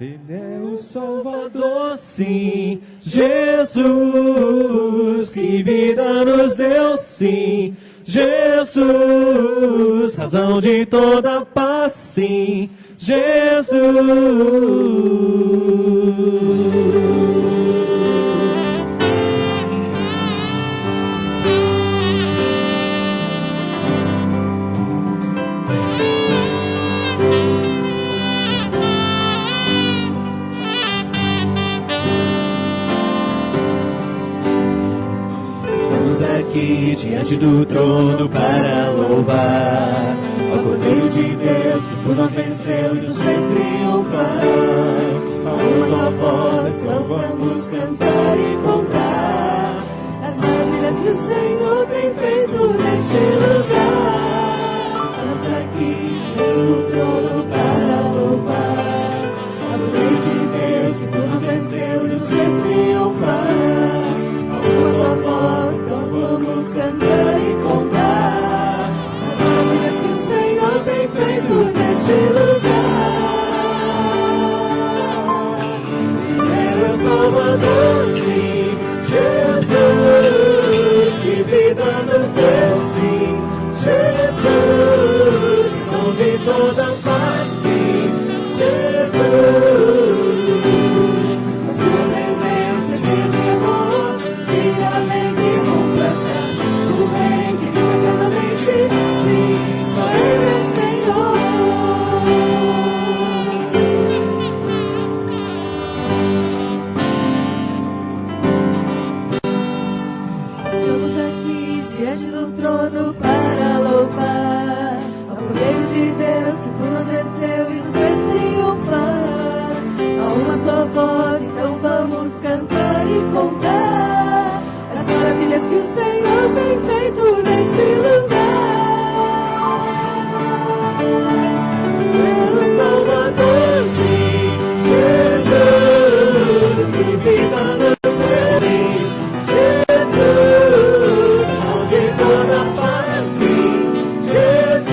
Ele é o Salvador, sim, Jesus, que vida nos deu, sim, Jesus, razão de toda paz, sim, Jesus. Aqui diante do trono para louvar ao Cordeiro de Deus que por nós venceu e nos fez triunfar. A uma só voz então vamos cantar e contar as maravilhas que o Senhor tem feito neste lugar. Estamos aqui diante do trono para louvar ao Cordeiro de Deus que por nós venceu e nos fez triunfar. Uma só voz, então vamos cantar e contar as maravilhas que o Senhor tem feito neste lugar. É o Salvador, sim, Jesus, que vida nos deu, sim, Jesus, razão de toda paz, sim, Jesus, a sua presença cheia de amor, de alegria completa, o Rei que vive eternamente, sim, só Ele é Senhor. Estamos aqui diante do trono para louvar ao Cordeiro de Deus que por nós venceu e nos fez triunfar. A uma só voz, então vamos cantar e contar as maravilhas que o Senhor tem feito neste lugar. É o Salvador, sim, Jesus, que vida nos deu, sim, Jesus, onde toda paz, sim, Jesus,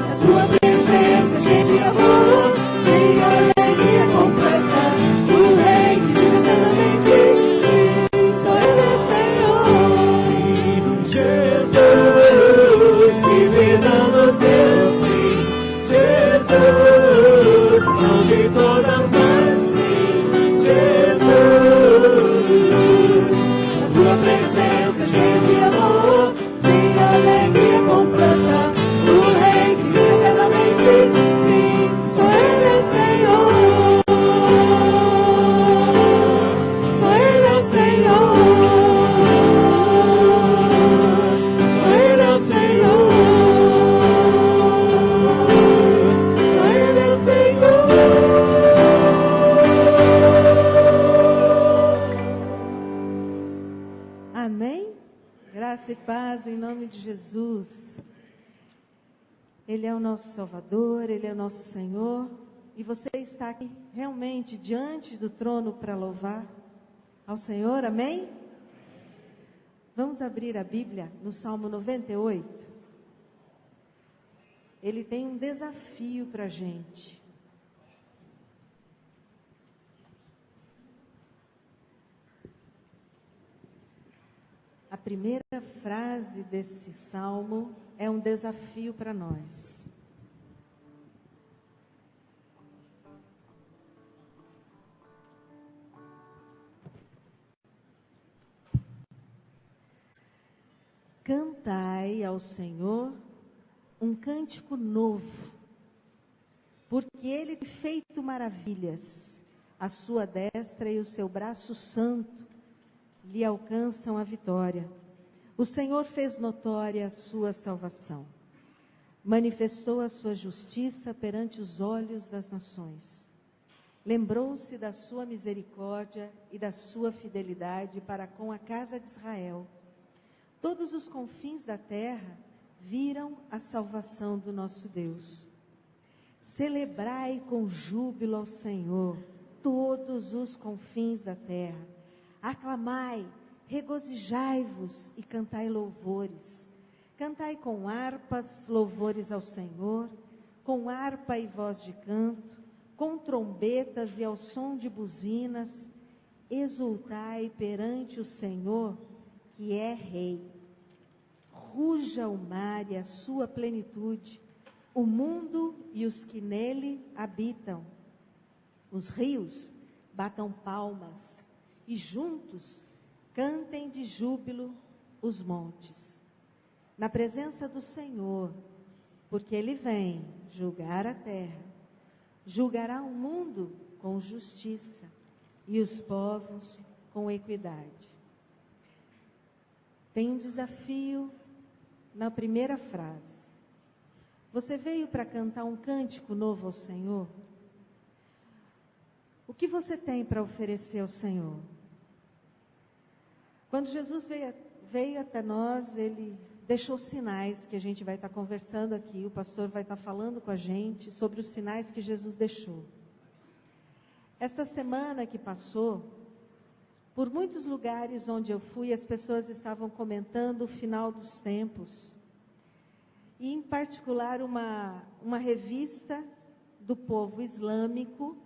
a sua presença cheia de amor, de alegria completa, o Rei que vive eternamente, sim, só Ele é Senhor. Sim, Jesus, que vida nos deu, sim, Jesus, razão de toda paz, sim, Jesus, a sua presença cheia de amor, de alegria completa, o Rei que vive eternamente, sim, só Ele é Senhor, só Ele é Senhor, só Ele é Senhor, só Ele é Senhor. Amém? Graça e paz em nome de Jesus. Ele é o nosso Salvador, Ele é o nosso Senhor. E você está aqui realmente diante do trono para louvar ao Senhor, amém? Vamos abrir a Bíblia no Salmo 98. Ele tem um desafio para a gente. A primeira frase desse salmo é um desafio para nós. Cantai ao Senhor um cântico novo, porque Ele tem feito maravilhas. A sua destra e o seu braço santo lhe alcançam a vitória. O Senhor fez notória a sua salvação. Manifestou a sua justiça perante os olhos das nações. Lembrou-se da sua misericórdia e da sua fidelidade para com a casa de Israel. Todos os confins da terra viram a salvação do nosso Deus. Celebrai com júbilo ao Senhor, todos os confins da terra. Aclamai, regozijai-vos e cantai louvores. Cantai com harpas louvores ao Senhor, com harpa e voz de canto, com trombetas e ao som de buzinas, exultai perante o Senhor, que é Rei. Ruja o mar e a sua plenitude, o mundo e os que nele habitam. Os rios batam palmas e juntos cantem de júbilo os montes. Na presença do Senhor, porque Ele vem julgar a terra, julgará o mundo com justiça e os povos com equidade. Tem um desafio na primeira frase. Você veio para cantar um cântico novo ao Senhor? O que você tem para oferecer ao Senhor? Quando Jesus veio até nós, Ele deixou sinais que a gente vai estar conversando aqui. O pastor vai estar falando com a gente sobre os sinais que Jesus deixou. Esta semana que passou, por muitos lugares onde eu fui, as pessoas estavam comentando o final dos tempos. E, em particular, uma revista do povo islâmico,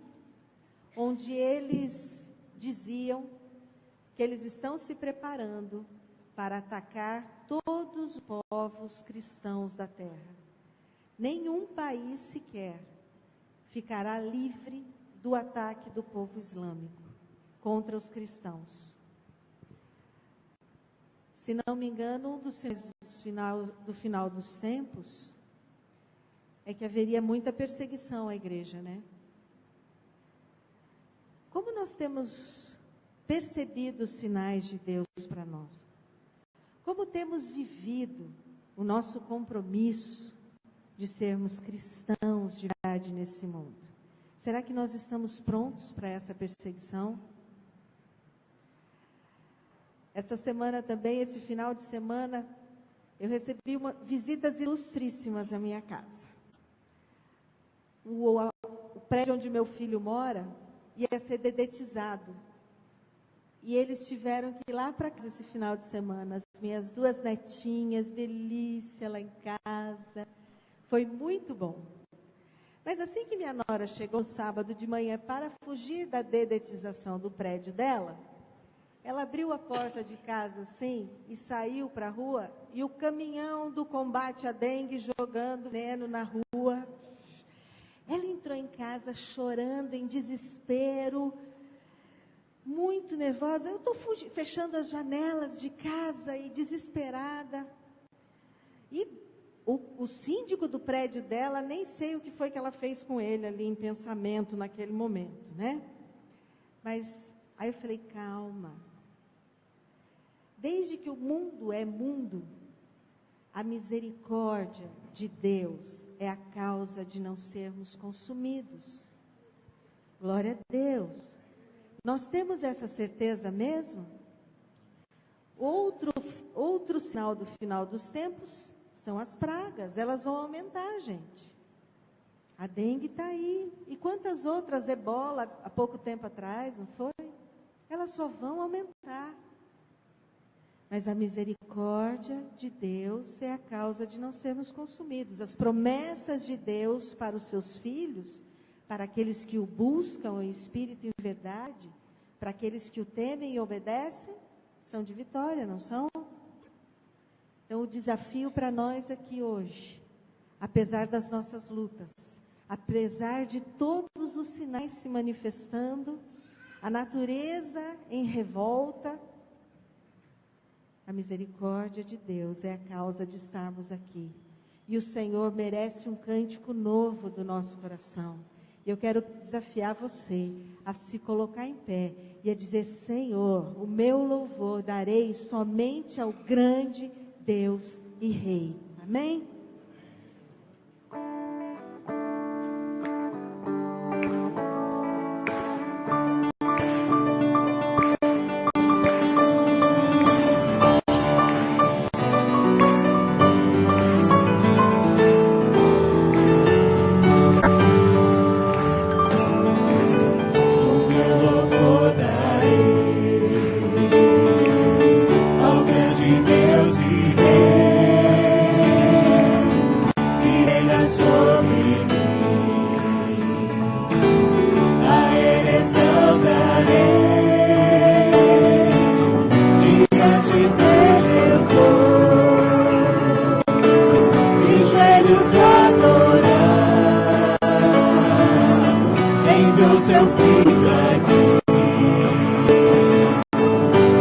onde eles diziam que eles estão se preparando para atacar todos os povos cristãos da terra. Nenhum país sequer ficará livre do ataque do povo islâmico contra os cristãos. Se não me engano, um dos sinais do final dos tempos é que haveria muita perseguição à igreja, né? Como nós temos percebido os sinais de Deus para nós? Como temos vivido o nosso compromisso de sermos cristãos de verdade nesse mundo? Será que nós estamos prontos para essa perseguição? Esta semana também, esse final de semana, eu recebi visitas ilustríssimas à minha casa. O prédio onde meu filho mora ia ser dedetizado. E eles tiveram que ir lá para casa esse final de semana. As minhas duas netinhas, delícia lá em casa. Foi muito bom. Mas assim que minha nora chegou sábado de manhã para fugir da dedetização do prédio dela, ela abriu a porta de casa assim e saiu para a rua, e o caminhão do combate à dengue jogando veneno na rua. Ela entrou em casa chorando, em desespero, muito nervosa. Eu estou fechando as janelas de casa e desesperada. E o síndico do prédio dela, nem sei o que foi que ela fez com ele ali em pensamento naquele momento, né? Mas aí eu falei, calma. Desde que o mundo é mundo, a misericórdia de Deus é a causa de não sermos consumidos. Glória a Deus. Nós temos essa certeza mesmo? Outro sinal do final dos tempos são as pragas. Elas vão aumentar, gente. A dengue está aí. E quantas outras, ebola, há pouco tempo atrás, não foi? Elas só vão aumentar. Mas a misericórdia de Deus é a causa de não sermos consumidos. As promessas de Deus para os seus filhos, para aqueles que o buscam em espírito e em verdade, para aqueles que o temem e obedecem, são de vitória, não são? Então, o desafio para nós aqui hoje, apesar das nossas lutas, apesar de todos os sinais se manifestando, a natureza em revolta, a misericórdia de Deus é a causa de estarmos aqui. E o Senhor merece um cântico novo do nosso coração. E eu quero desafiar você a se colocar em pé e a dizer, Senhor, o meu louvor darei somente ao grande Deus e Rei. Amém? Deus e Rei. enviou seu filho aqui,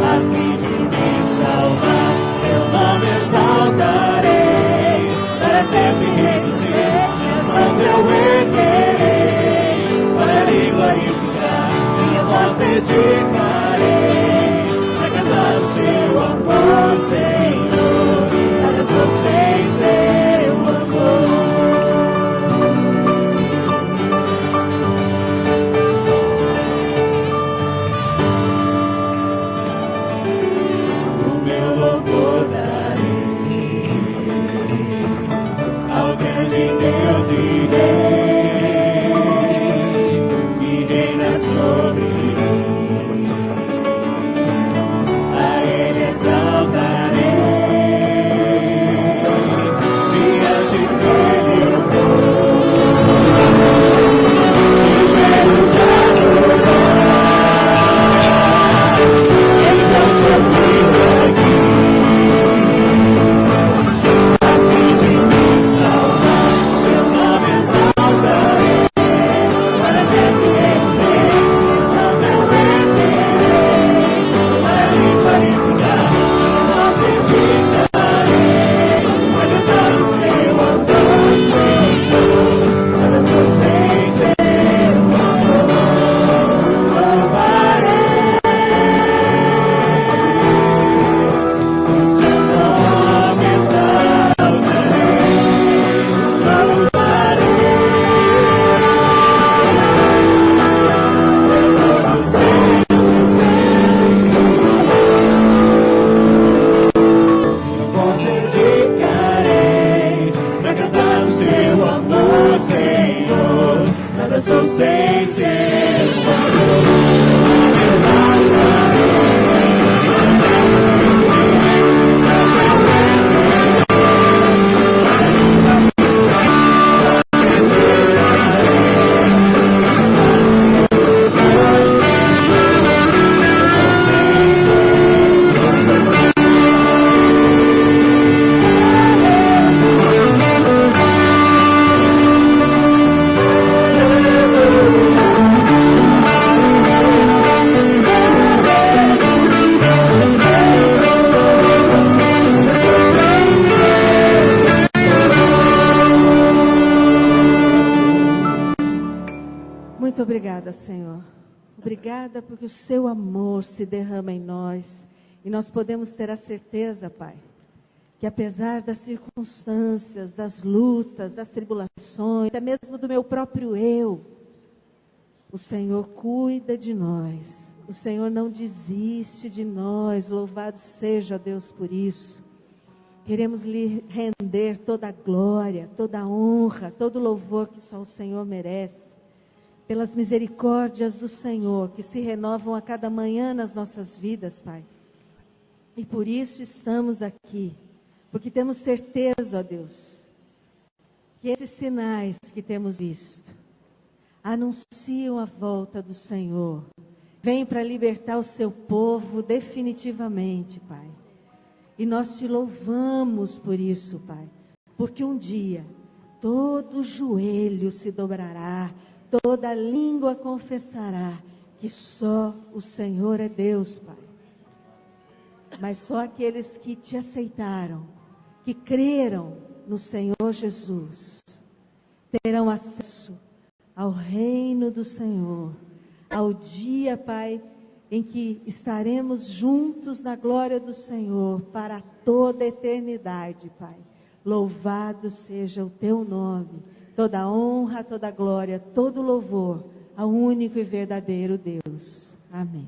a fim de me salvar. Seu nome exaltarei, para sempre reduzir, minhas mãos eu erguerei, para lhe glorificar, minha voz dedicarei, para cantar o seu amor, Senhor, nada sou sem seu amor. Deus e Rei, que reina sobre mim, a Ele exaltarei, diante dele eu vou, de joelhos adorar, então seu filho aqui, a fim de me salvar. Obrigada, Senhor. Obrigada porque o seu amor se derrama em nós. E nós podemos ter a certeza, Pai, que apesar das circunstâncias, das lutas, das tribulações, até mesmo do meu próprio eu, o Senhor cuida de nós. O Senhor não desiste de nós. Louvado seja Deus por isso. Queremos lhe render toda a glória, toda a honra, todo o louvor que só o Senhor merece. Pelas misericórdias do Senhor, que se renovam a cada manhã nas nossas vidas, Pai. E por isso estamos aqui, porque temos certeza, ó Deus, que esses sinais que temos visto, anunciam a volta do Senhor. Vem para libertar o seu povo definitivamente, Pai. E nós te louvamos por isso, Pai. Porque um dia, todo joelho se dobrará, toda língua confessará que só o Senhor é Deus, Pai. Mas só aqueles que te aceitaram, que creram no Senhor Jesus, terão acesso ao reino do Senhor, ao dia, Pai, em que estaremos juntos na glória do Senhor para toda a eternidade, Pai. Louvado seja o teu nome. Toda a honra, toda a glória, todo o louvor ao único e verdadeiro Deus. Amém.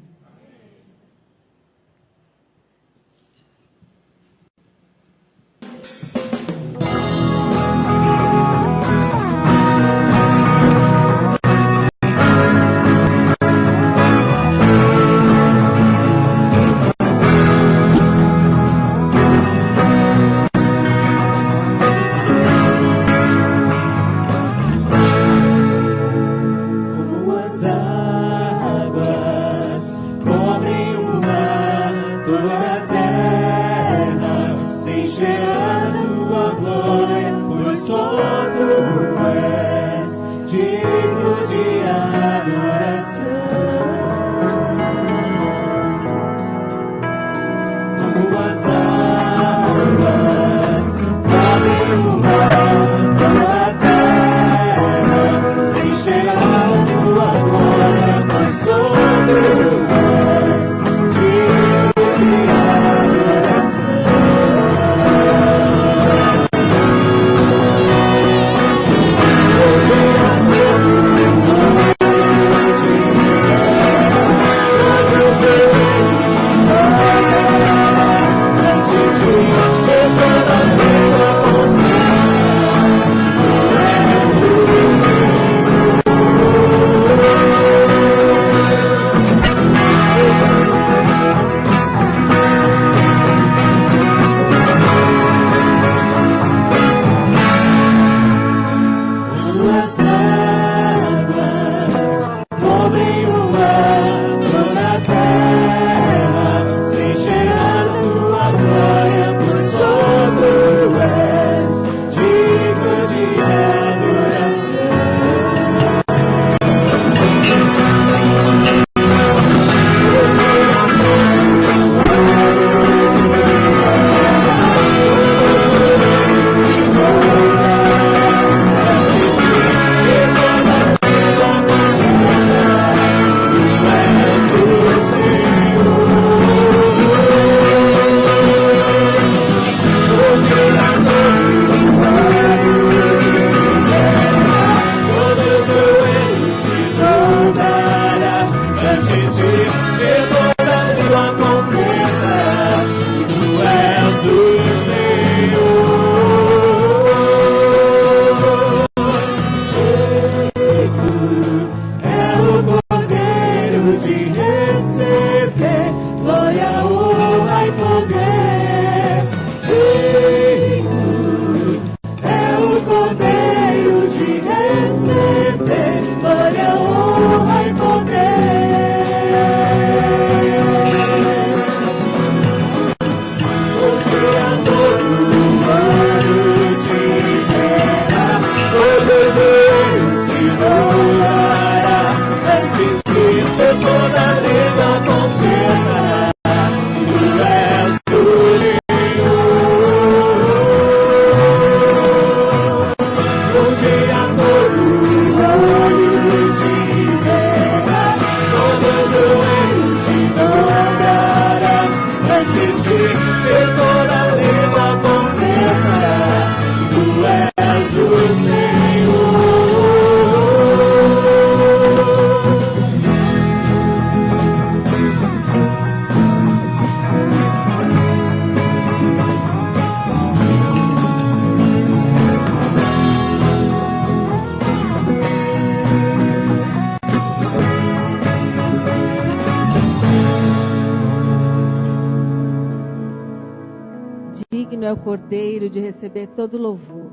é o Cordeiro de receber todo louvor.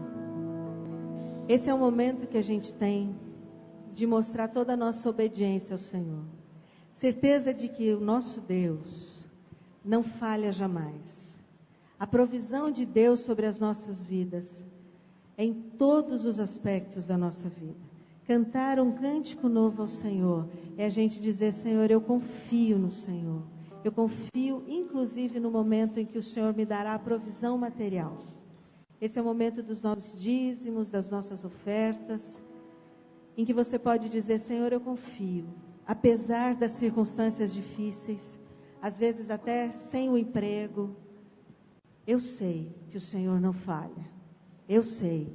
Esse é o momento que a gente tem de mostrar toda a nossa obediência ao Senhor. Certeza de que o nosso Deus não falha jamais. A provisão de Deus sobre as nossas vidas, em todos os aspectos da nossa vida. Cantar um cântico novo ao Senhor é a gente dizer: Senhor, eu confio no Senhor. Eu confio, inclusive, no momento em que o Senhor me dará a provisão material. Esse é o momento dos nossos dízimos, das nossas ofertas, em que você pode dizer: Senhor, eu confio. Apesar das circunstâncias difíceis, às vezes até sem o emprego, eu sei que o Senhor não falha. Eu sei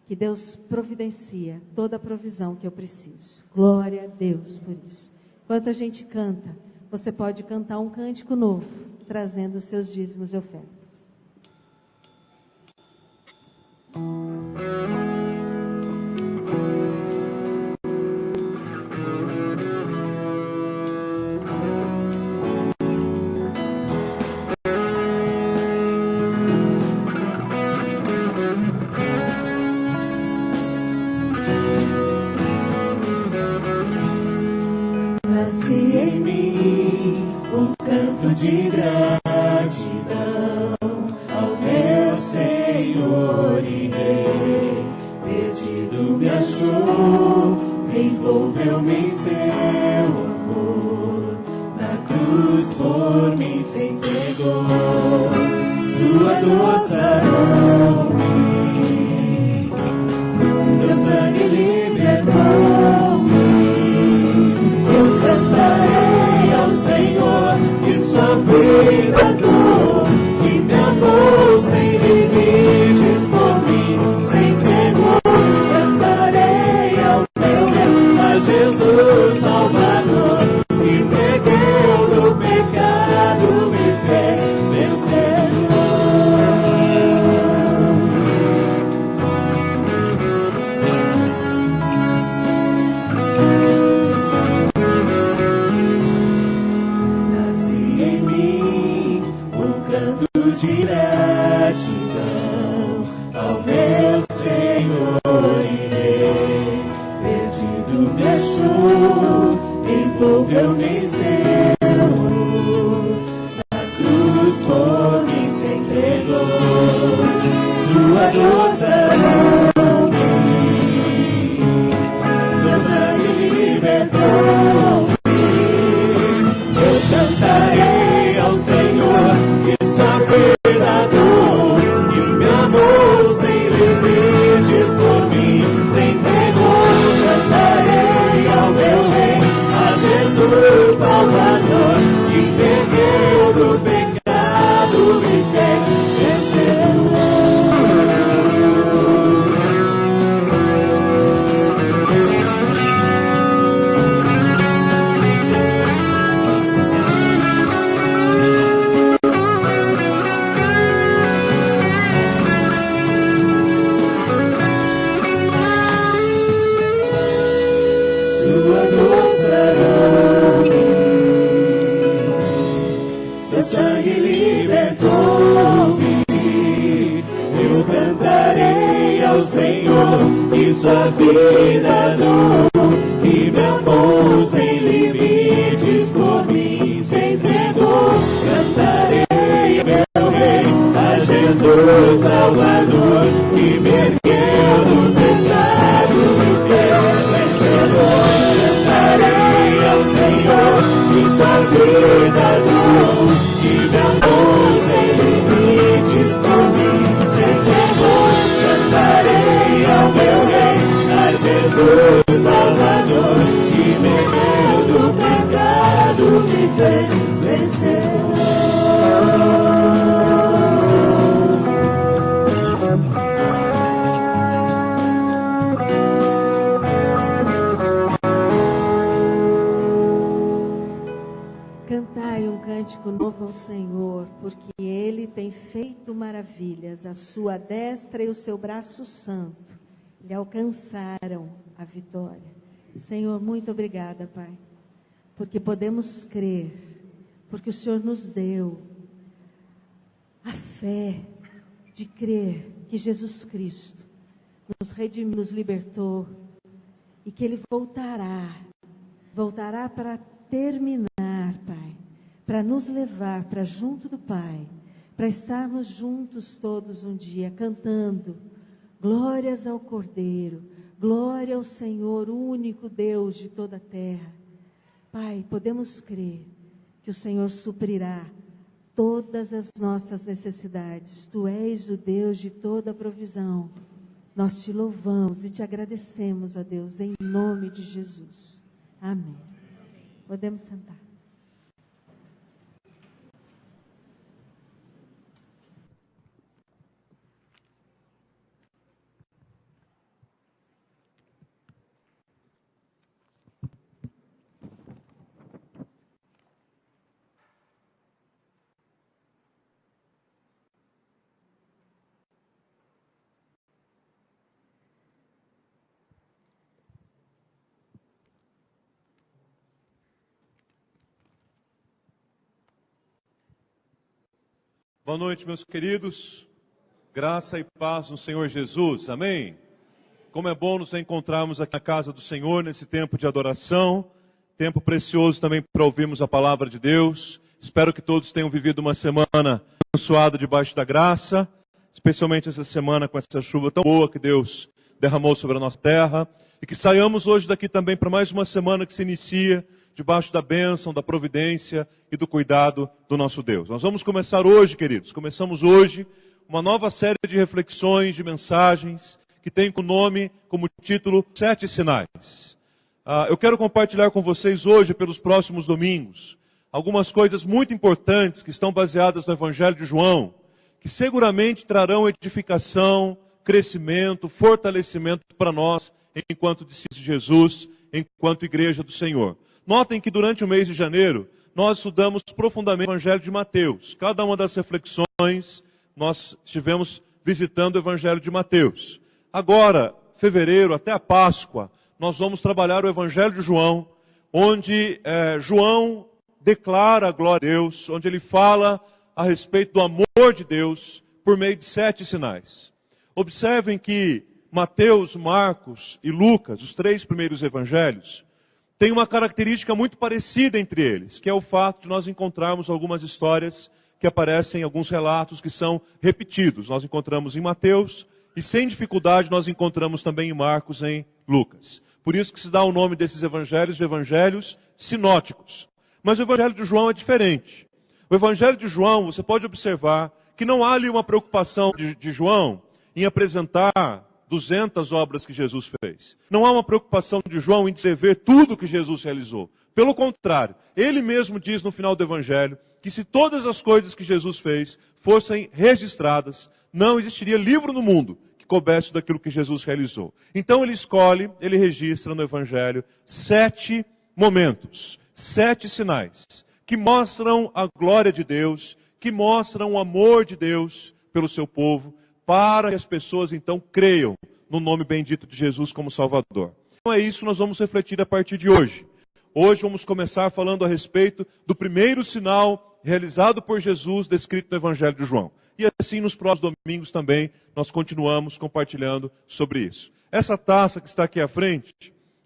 que Deus providencia toda a provisão que eu preciso. Glória a Deus por isso. Enquanto a gente canta, você pode cantar um cântico novo, trazendo os seus dízimos e ofertas. De gratidão ao meu Senhor e Rei, perdido me achou, envolveu-me em seu amor, na cruz por mim se entregou, sua dor sarou-me, seu sangue libertou-me, eu cantarei ao Senhor que sua vida dou, que me amou sem limites por mim, se entregou. Cantarei ao meu Deus, a Jesus Salvador, que perdeu do pecado, me fez de gratidão ao meu Senhor e Rei, perdido me achou, envolveu-me em seu amor, na cruz por mim se entregou, sua dor sarou-me, seu sangue libertou-me, eu cantarei ao Senhor que sua verdador, e me amou sem limites por mim, se entregou. Cantarei ao meu Rei, a Jesus Salvador, que perdeu do pecado, me fez sua vida dou, que me amou sem limites por mim, se entregou. Cantarei ao meu Rei, a Jesus Salvador, que me ergueu do pecado, me fez vencedor. Cantarei ao Senhor, que sua vida dou, que me amou sem limites por mim, se entregou. Cantarei ao meu Rei, Jesus Salvador, que me deu do pecado, me fez Cantai um cântico novo ao Senhor, porque Ele tem feito maravilhas, a sua destra e o seu braço santo lhe alcançaram a vitória. Senhor, muito obrigada, Pai, porque podemos crer, porque o Senhor nos deu a fé de crer que Jesus Cristo nos redimiu, nos libertou e que Ele voltará para terminar, Pai, para nos levar para junto do Pai, para estarmos juntos todos um dia, cantando glórias ao Cordeiro, glória ao Senhor, o único Deus de toda a terra. Pai, podemos crer que o Senhor suprirá todas as nossas necessidades. Tu és o Deus de toda provisão. Nós te louvamos e te agradecemos, ó Deus, em nome de Jesus. Amém. Podemos sentar. Boa noite, meus queridos. Graça e paz no Senhor Jesus. Amém? Como é bom nos encontrarmos aqui na casa do Senhor nesse tempo de adoração. Tempo precioso também para ouvirmos a palavra de Deus. Espero que todos tenham vivido uma semana abençoada debaixo da graça. Especialmente essa semana com essa chuva tão boa que Deus derramou sobre a nossa terra. E que saiamos hoje daqui também para mais uma semana que se inicia debaixo da bênção, da providência e do cuidado do nosso Deus. Nós vamos começar hoje, queridos, começamos hoje uma nova série de reflexões, de mensagens, que tem como título, 7 sinais. Eu quero compartilhar com vocês hoje, pelos próximos domingos, algumas coisas muito importantes que estão baseadas no Evangelho de João, que seguramente trarão edificação, crescimento, fortalecimento para nós, enquanto discípulos de Jesus, enquanto igreja do Senhor. Notem que durante o mês de janeiro, nós estudamos profundamente o Evangelho de Mateus. Cada uma das reflexões, nós estivemos visitando o Evangelho de Mateus. Agora, fevereiro, até a Páscoa, nós vamos trabalhar o Evangelho de João, onde João declara a glória de Deus, onde ele fala a respeito do amor de Deus, por meio de 7 sinais. Observem que Mateus, Marcos e Lucas, os 3 primeiros evangelhos, tem uma característica muito parecida entre eles, que é o fato de nós encontrarmos algumas histórias que aparecem em alguns relatos que são repetidos. Nós encontramos em Mateus e, sem dificuldade, nós encontramos também em Marcos e em Lucas. Por isso que se dá o nome desses evangelhos de evangelhos sinóticos. Mas o evangelho de João é diferente. O evangelho de João, você pode observar que não há ali uma preocupação de João em apresentar 200 obras que Jesus fez. Não há uma preocupação de João em descrever tudo que Jesus realizou. Pelo contrário, ele mesmo diz no final do Evangelho que se todas as coisas que Jesus fez fossem registradas, não existiria livro no mundo que coubesse daquilo que Jesus realizou. Então ele registra no Evangelho 7 momentos, 7 sinais, que mostram a glória de Deus, que mostram o amor de Deus pelo seu povo, para que as pessoas então creiam no nome bendito de Jesus como Salvador. Então é isso que nós vamos refletir a partir de hoje. Hoje vamos começar falando a respeito do primeiro sinal realizado por Jesus, descrito no Evangelho de João. E assim nos próximos domingos também nós continuamos compartilhando sobre isso. Essa taça que está aqui à frente,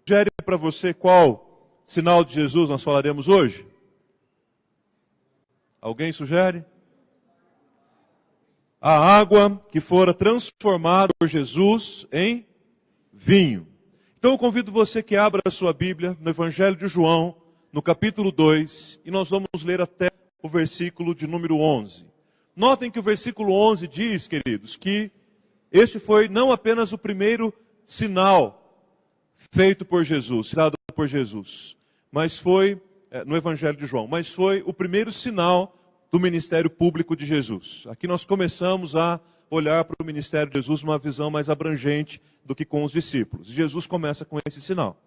sugere para você qual sinal de Jesus nós falaremos hoje? Alguém sugere? A água que fora transformada por Jesus em vinho. Então eu convido você que abra a sua Bíblia no Evangelho de João, no capítulo 2, e nós vamos ler até o versículo de número 11. Notem que o versículo 11 diz, queridos, que este foi não apenas o primeiro sinal feito por Jesus, realizado por Jesus, mas foi, no Evangelho de João, mas foi o primeiro sinal do ministério público de Jesus. Aqui nós começamos a olhar para o ministério de Jesus uma visão mais abrangente do que com os discípulos. Jesus começa com esse sinal,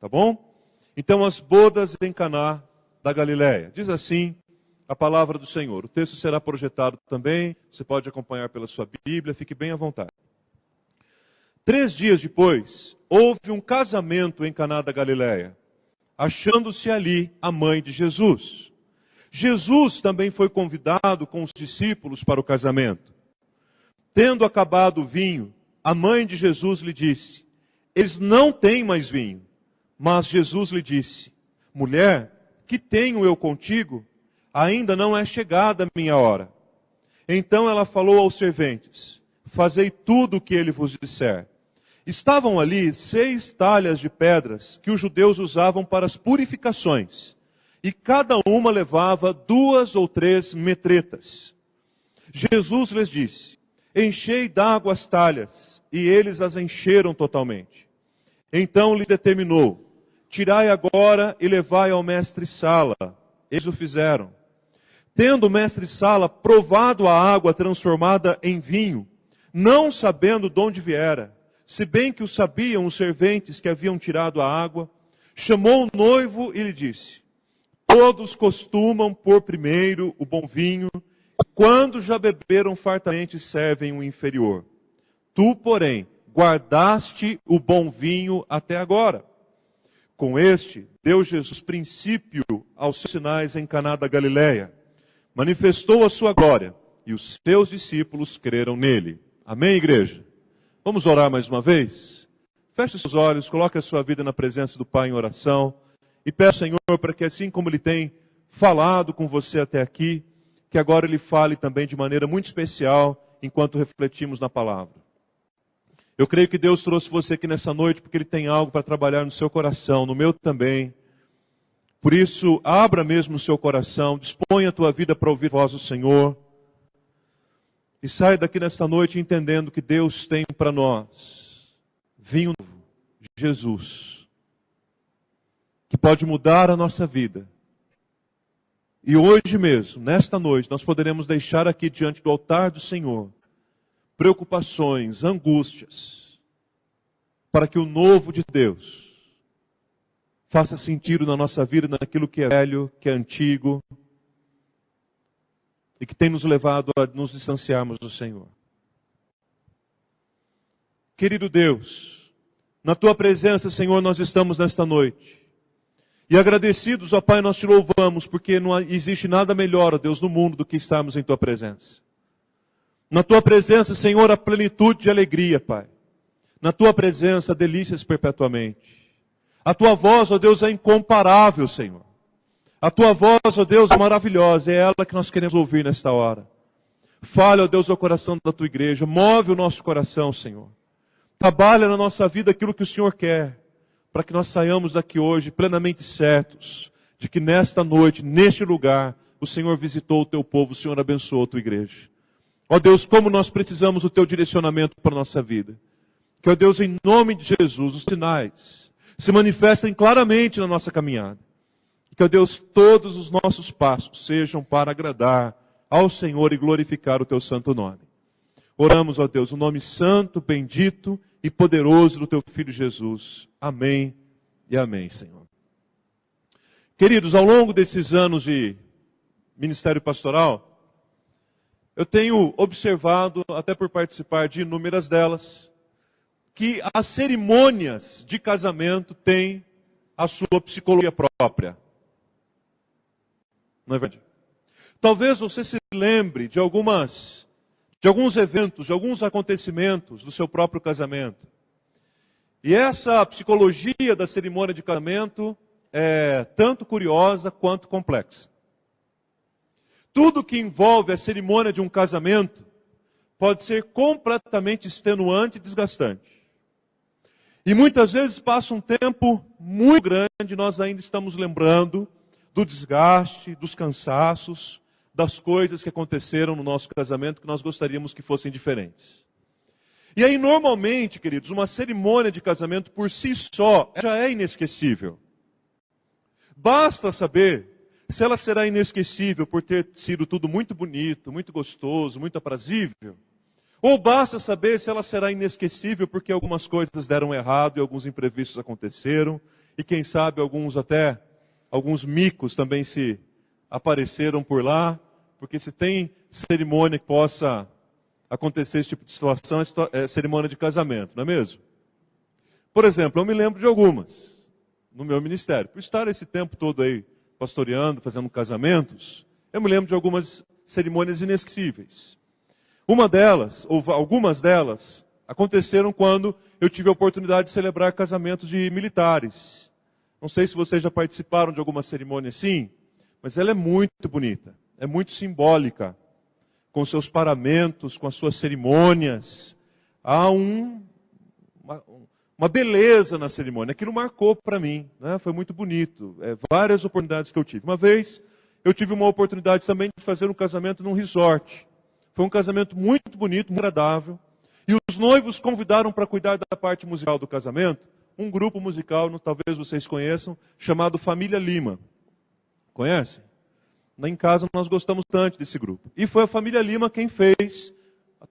tá bom? Então as bodas em Caná da Galileia. Diz assim a palavra do Senhor. O texto será projetado também, você pode acompanhar pela sua Bíblia, fique bem à vontade. 3 dias depois, houve um casamento em Caná da Galileia, achando-se ali a mãe de Jesus. Jesus também foi convidado com os discípulos para o casamento. Tendo acabado o vinho, a mãe de Jesus lhe disse: eles não têm mais vinho. Mas Jesus lhe disse: mulher, que tenho eu contigo? Ainda não é chegada a minha hora. Então ela falou aos serventes: fazei tudo o que ele vos disser. Estavam ali 6 talhas de pedras que os judeus usavam para as purificações, e cada uma levava 2 ou 3 metretas. Jesus lhes disse: enchei d'água as talhas, e eles as encheram totalmente. Então lhes determinou: tirai agora e levai ao mestre-sala. Eles o fizeram. Tendo o mestre-sala provado a água transformada em vinho, não sabendo de onde viera, se bem que o sabiam os serventes que haviam tirado a água, chamou o noivo e lhe disse: todos costumam pôr primeiro o bom vinho, e quando já beberam fartamente servem o inferior. Tu, porém, guardaste o bom vinho até agora. Com este, deu Jesus princípio aos seus sinais em Caná da Galileia. Manifestou a sua glória, e os seus discípulos creram nele. Amém, igreja? Vamos orar mais uma vez? Feche os seus olhos, coloque a sua vida na presença do Pai em oração, e peça ao Senhor para que assim como Ele tem falado com você até aqui, que agora Ele fale também de maneira muito especial, enquanto refletimos na palavra. Eu creio que Deus trouxe você aqui nessa noite, porque Ele tem algo para trabalhar no seu coração, no meu também. Por isso, abra mesmo o seu coração, disponha a tua vida para ouvir a voz do Senhor. E saia daqui nesta noite entendendo que Deus tem para nós vinho novo, Jesus, que pode mudar a nossa vida. E hoje mesmo, nesta noite, nós poderemos deixar aqui diante do altar do Senhor preocupações, angústias, para que o novo de Deus faça sentido na nossa vida, naquilo que é velho, que é antigo, e que tem nos levado a nos distanciarmos do Senhor. Querido Deus, na Tua presença, Senhor, nós estamos nesta noite. E agradecidos, ó Pai, nós Te louvamos, porque não existe nada melhor, ó Deus, no mundo do que estarmos em Tua presença. Na Tua presença, Senhor, a plenitude de alegria, Pai. Na Tua presença, delícias perpetuamente. A Tua voz, ó Deus, é incomparável, Senhor. A Tua voz, ó Deus, é maravilhosa. É ela que nós queremos ouvir nesta hora. Fale, ó Deus, ao coração da Tua igreja. Move o nosso coração, Senhor. Trabalha na nossa vida aquilo que o Senhor quer. Para que nós saiamos daqui hoje plenamente certos de que nesta noite, neste lugar, o Senhor visitou o Teu povo, o Senhor abençoou a Tua igreja. Ó Deus, como nós precisamos do Teu direcionamento para a nossa vida. Que, ó Deus, em nome de Jesus, os sinais se manifestem claramente na nossa caminhada. Que, ó Deus, todos os nossos passos sejam para agradar ao Senhor e glorificar o Teu santo nome. Oramos, ó Deus, o nome santo, bendito e poderoso do Teu Filho Jesus. Amém e amém, Senhor. Queridos, ao longo desses anos de ministério pastoral, eu tenho observado, até por participar de inúmeras delas, que as cerimônias de casamento têm a sua psicologia própria. Não é verdade? Talvez você se lembre de alguns eventos, de alguns acontecimentos do seu próprio casamento. E essa psicologia da cerimônia de casamento é tanto curiosa quanto complexa. Tudo que envolve a cerimônia de um casamento pode ser completamente extenuante e desgastante. E muitas vezes passa um tempo muito grande, nós ainda estamos lembrando do desgaste, dos cansaços, das coisas que aconteceram no nosso casamento que nós gostaríamos que fossem diferentes. E aí, normalmente, queridos, uma cerimônia de casamento por si só já é inesquecível. Basta saber se ela será inesquecível por ter sido tudo muito bonito, muito gostoso, muito aprazível. Ou basta saber se ela será inesquecível porque algumas coisas deram errado e alguns imprevistos aconteceram. E quem sabe alguns micos também se apareceram por lá. Porque se tem cerimônia que possa acontecer esse tipo de situação, é cerimônia de casamento, não é mesmo? Por exemplo, eu me lembro de algumas no meu ministério. Por estar esse tempo todo aí pastoreando, fazendo casamentos, eu me lembro de algumas cerimônias inesquecíveis. Uma delas, ou algumas delas, aconteceram quando eu tive a oportunidade de celebrar casamentos de militares. Não sei se vocês já participaram de alguma cerimônia assim, mas ela é muito bonita, é muito simbólica, com seus paramentos, com as suas cerimônias. Há uma beleza na cerimônia. Aquilo marcou para mim, né? Foi muito bonito. Várias oportunidades que eu tive. Uma vez, eu tive uma oportunidade também de fazer um casamento num resort. Foi um casamento muito bonito, muito agradável. E os noivos convidaram para cuidar da parte musical do casamento um grupo musical, talvez vocês conheçam, chamado Família Lima. Conhecem? Lá em casa nós gostamos tanto desse grupo. E foi a Família Lima quem fez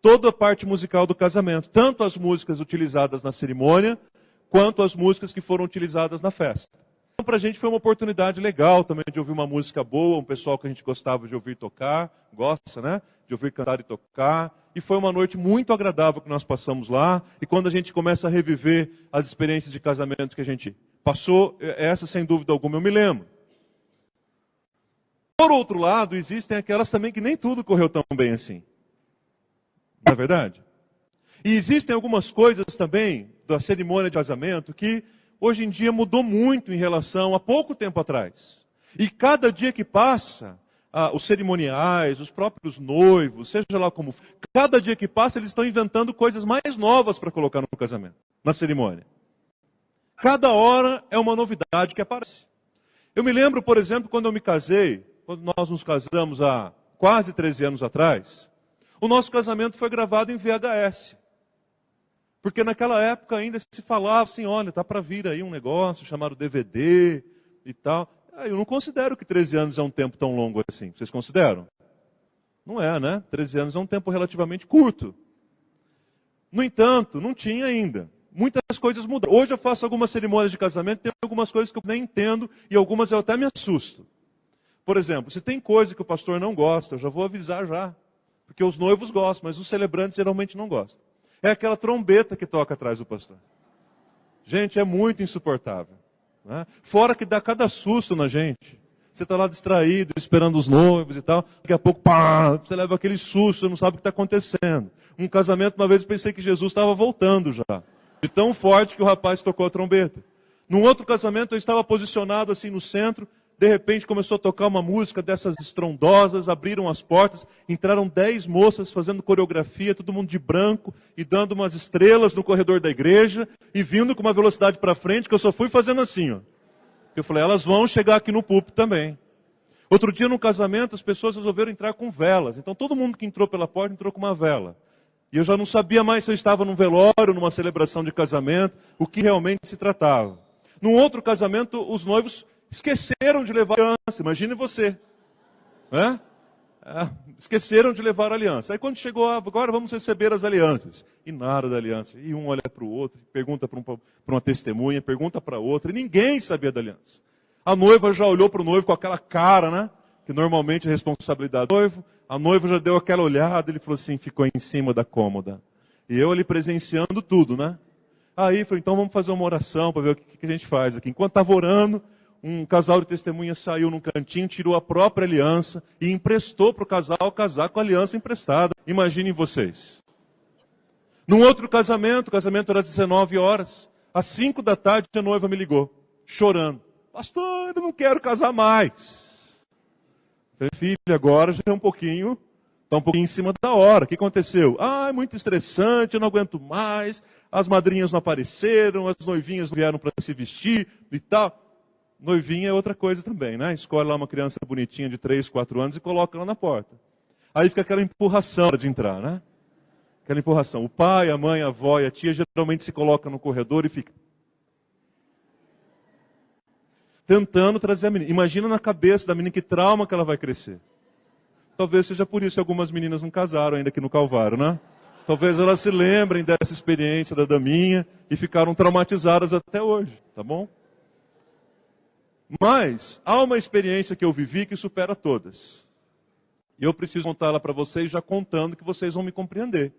toda a parte musical do casamento. Tanto as músicas utilizadas na cerimônia, quanto as músicas que foram utilizadas na festa. Então, para a gente foi uma oportunidade legal também de ouvir uma música boa, um pessoal que a gente gostava de ouvir tocar, gosta, né? De ouvir cantar e tocar. E foi uma noite muito agradável que nós passamos lá. E quando a gente começa a reviver as experiências de casamento que a gente passou, essa sem dúvida alguma eu me lembro. Por outro lado, existem aquelas também que nem tudo correu tão bem assim. Não é verdade? E existem algumas coisas também da cerimônia de casamento que hoje em dia mudou muito em relação a pouco tempo atrás. E cada dia que passa, os cerimoniais, os próprios noivos, seja lá como for, cada dia que passa eles estão inventando coisas mais novas para colocar no casamento, na cerimônia. Cada hora é uma novidade que aparece. Eu me lembro, por exemplo, quando eu me casei, quando nós nos casamos há quase 13 anos atrás, o nosso casamento foi gravado em VHS. Porque naquela época ainda se falava assim, olha, está para vir aí um negócio chamado DVD e tal. Eu não considero que 13 anos é um tempo tão longo assim. Vocês consideram? Não é, né? 13 anos é um tempo relativamente curto. No entanto, não tinha ainda. Muitas coisas mudaram. Hoje eu faço algumas cerimônias de casamento, tem algumas coisas que eu nem entendo e algumas eu até me assusto. Por exemplo, se tem coisa que o pastor não gosta, eu já vou avisar já. Porque os noivos gostam, mas os celebrantes geralmente não gostam. É aquela trombeta que toca atrás do pastor. Gente, é muito insuportável. Né? Fora que dá cada susto na gente. Você está lá distraído, esperando os noivos e tal. Daqui a pouco, pá, você leva aquele susto, você não sabe o que está acontecendo. Um casamento, uma vez eu pensei que Jesus estava voltando já. De tão forte que o rapaz tocou a trombeta. Num outro casamento, eu estava posicionado assim no centro. De repente começou a tocar uma música dessas estrondosas, abriram as portas, entraram 10 moças fazendo coreografia, todo mundo de branco, e dando umas estrelas no corredor da igreja, e vindo com uma velocidade para frente, que eu só fui fazendo assim, ó. Eu falei, elas vão chegar aqui no púlpito também. Outro dia no casamento, as pessoas resolveram entrar com velas. Então todo mundo que entrou pela porta, entrou com uma vela. E eu já não sabia mais se eu estava num velório, numa celebração de casamento, o que realmente se tratava. Num outro casamento, os noivos esqueceram de levar a aliança, imagine você. Esqueceram de levar a aliança. Aí quando chegou, agora vamos receber as alianças. E nada da aliança. E um olha para o outro, pergunta para uma testemunha, pergunta para outra, e ninguém sabia da aliança. A noiva já olhou para o noivo com aquela cara, né? Que normalmente é responsabilidade do noivo. A noiva já deu aquela olhada, ele falou assim, ficou em cima da cômoda. E eu ali presenciando tudo, né? Aí falei, então vamos fazer uma oração para ver o que a gente faz aqui. Enquanto estava orando, um casal de testemunhas saiu num cantinho, tirou a própria aliança e emprestou para o casal casar com a aliança emprestada. Imaginem vocês. Num outro casamento, o casamento era às 19 horas, às 5 da tarde a noiva me ligou, chorando. Pastor, eu não quero casar mais. Falei, filho, agora já é um pouquinho em cima da hora. O que aconteceu? É muito estressante, eu não aguento mais, as madrinhas não apareceram, as noivinhas não vieram para se vestir e tal. Noivinha é outra coisa também, né? Escolhe lá uma criança bonitinha de 3, 4 anos e coloca ela na porta. Aí fica aquela empurração de entrar, né? Aquela empurração. O pai, a mãe, a avó e a tia geralmente se colocam no corredor e fica tentando trazer a menina. Imagina na cabeça da menina que trauma que ela vai crescer. Talvez seja por isso que algumas meninas não casaram ainda aqui no Calvário, né? Talvez elas se lembrem dessa experiência da daminha e ficaram traumatizadas até hoje, tá bom? Mas há uma experiência que eu vivi que supera todas. E eu preciso contá-la para vocês, já contando que vocês vão me compreender.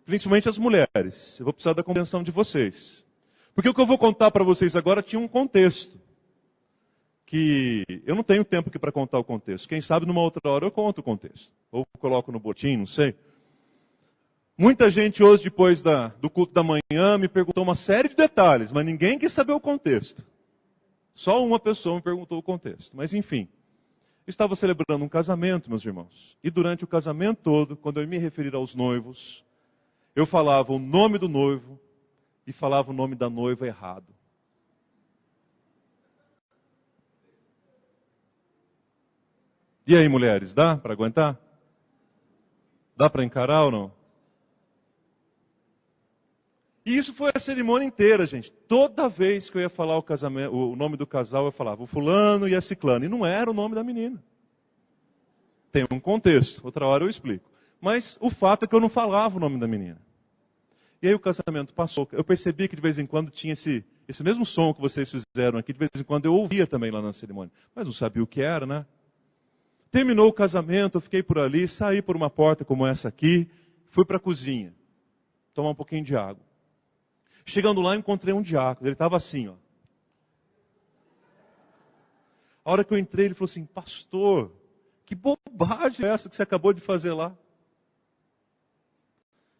Principalmente as mulheres. Eu vou precisar da compreensão de vocês. Porque o que eu vou contar para vocês agora tinha um contexto. que eu não tenho tempo aqui para contar o contexto. Quem sabe numa outra hora eu conto o contexto. Ou coloco no boletim, não sei. Muita gente hoje, depois do culto da manhã, me perguntou uma série de detalhes, mas ninguém quis saber o contexto. Só uma pessoa me perguntou o contexto. Mas enfim, eu estava celebrando um casamento, meus irmãos. E durante o casamento todo, quando eu me referir aos noivos, eu falava o nome do noivo e falava o nome da noiva errado. E aí, mulheres, dá para aguentar? Dá para encarar ou não? E isso foi a cerimônia inteira, gente. Toda vez que eu ia falar o nome do casal, eu falava o fulano e a ciclana. E não era o nome da menina. Tem um contexto, outra hora eu explico. Mas o fato é que eu não falava o nome da menina. E aí o casamento passou. Eu percebi que de vez em quando tinha esse mesmo som que vocês fizeram aqui, de vez em quando eu ouvia também lá na cerimônia. Mas não sabia o que era, né? Terminou o casamento, eu fiquei por ali, saí por uma porta como essa aqui, fui para a cozinha, tomar um pouquinho de água. Chegando lá, encontrei um diácono, ele estava assim, ó. A hora que eu entrei, ele falou assim, pastor, que bobagem é essa que você acabou de fazer lá?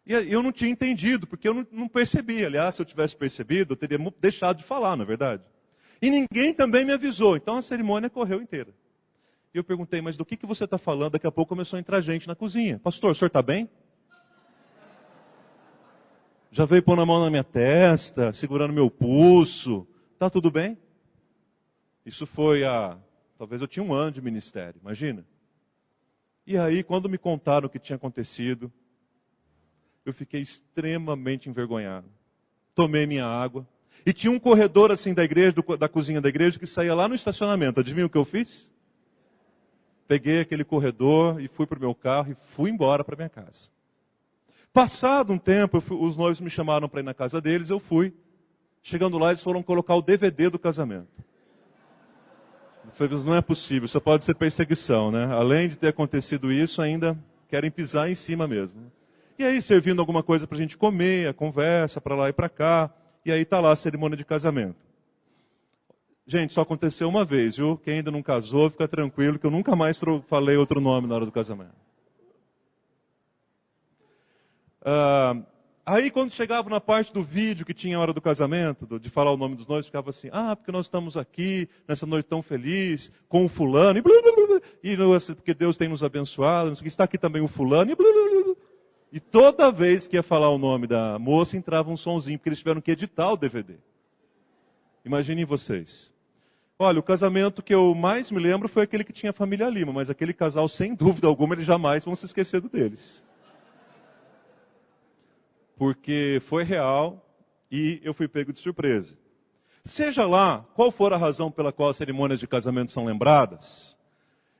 E eu não tinha entendido, porque eu não percebi. Aliás, se eu tivesse percebido, eu teria deixado de falar, na verdade. E ninguém também me avisou, então a cerimônia correu inteira. E eu perguntei, mas do que você está falando? Daqui a pouco começou a entrar gente na cozinha. Pastor, o senhor está bem? Já veio pondo a mão na minha testa, segurando meu pulso. Está tudo bem? Isso foi talvez eu tinha 1 ano de ministério, imagina. E aí, quando me contaram o que tinha acontecido, eu fiquei extremamente envergonhado. Tomei minha água. E tinha um corredor assim da igreja, da cozinha da igreja, que saía lá no estacionamento. Adivinha o que eu fiz? Peguei aquele corredor e fui para o meu carro e fui embora para minha casa. Passado um tempo, os noivos me chamaram para ir na casa deles, eu fui. Chegando lá, eles foram colocar o DVD do casamento. Eu falei, não é possível, isso pode ser perseguição, né? Além de ter acontecido isso, ainda querem pisar em cima mesmo. E aí, servindo alguma coisa para a gente comer, a conversa, para lá e para cá. E aí está lá a cerimônia de casamento. Gente, só aconteceu uma vez, viu? Quem ainda não casou, fica tranquilo, que eu nunca mais falei outro nome na hora do casamento. Aí quando chegava na parte do vídeo que tinha a hora do casamento, de falar o nome dos noivos, ficava assim, porque nós estamos aqui nessa noite tão feliz, com o fulano, e blá, blá, blá, e porque Deus tem nos abençoado, está aqui também o fulano, e blá, blá, blá. E toda vez que ia falar o nome da moça, entrava um sonzinho, porque eles tiveram que editar o DVD. Imaginem vocês. Olha, o casamento que eu mais me lembro foi aquele que tinha a família Lima, mas aquele casal, sem dúvida alguma, eles jamais vão se esquecer deles. Porque foi real e eu fui pego de surpresa. Seja lá qual for a razão pela qual as cerimônias de casamento são lembradas,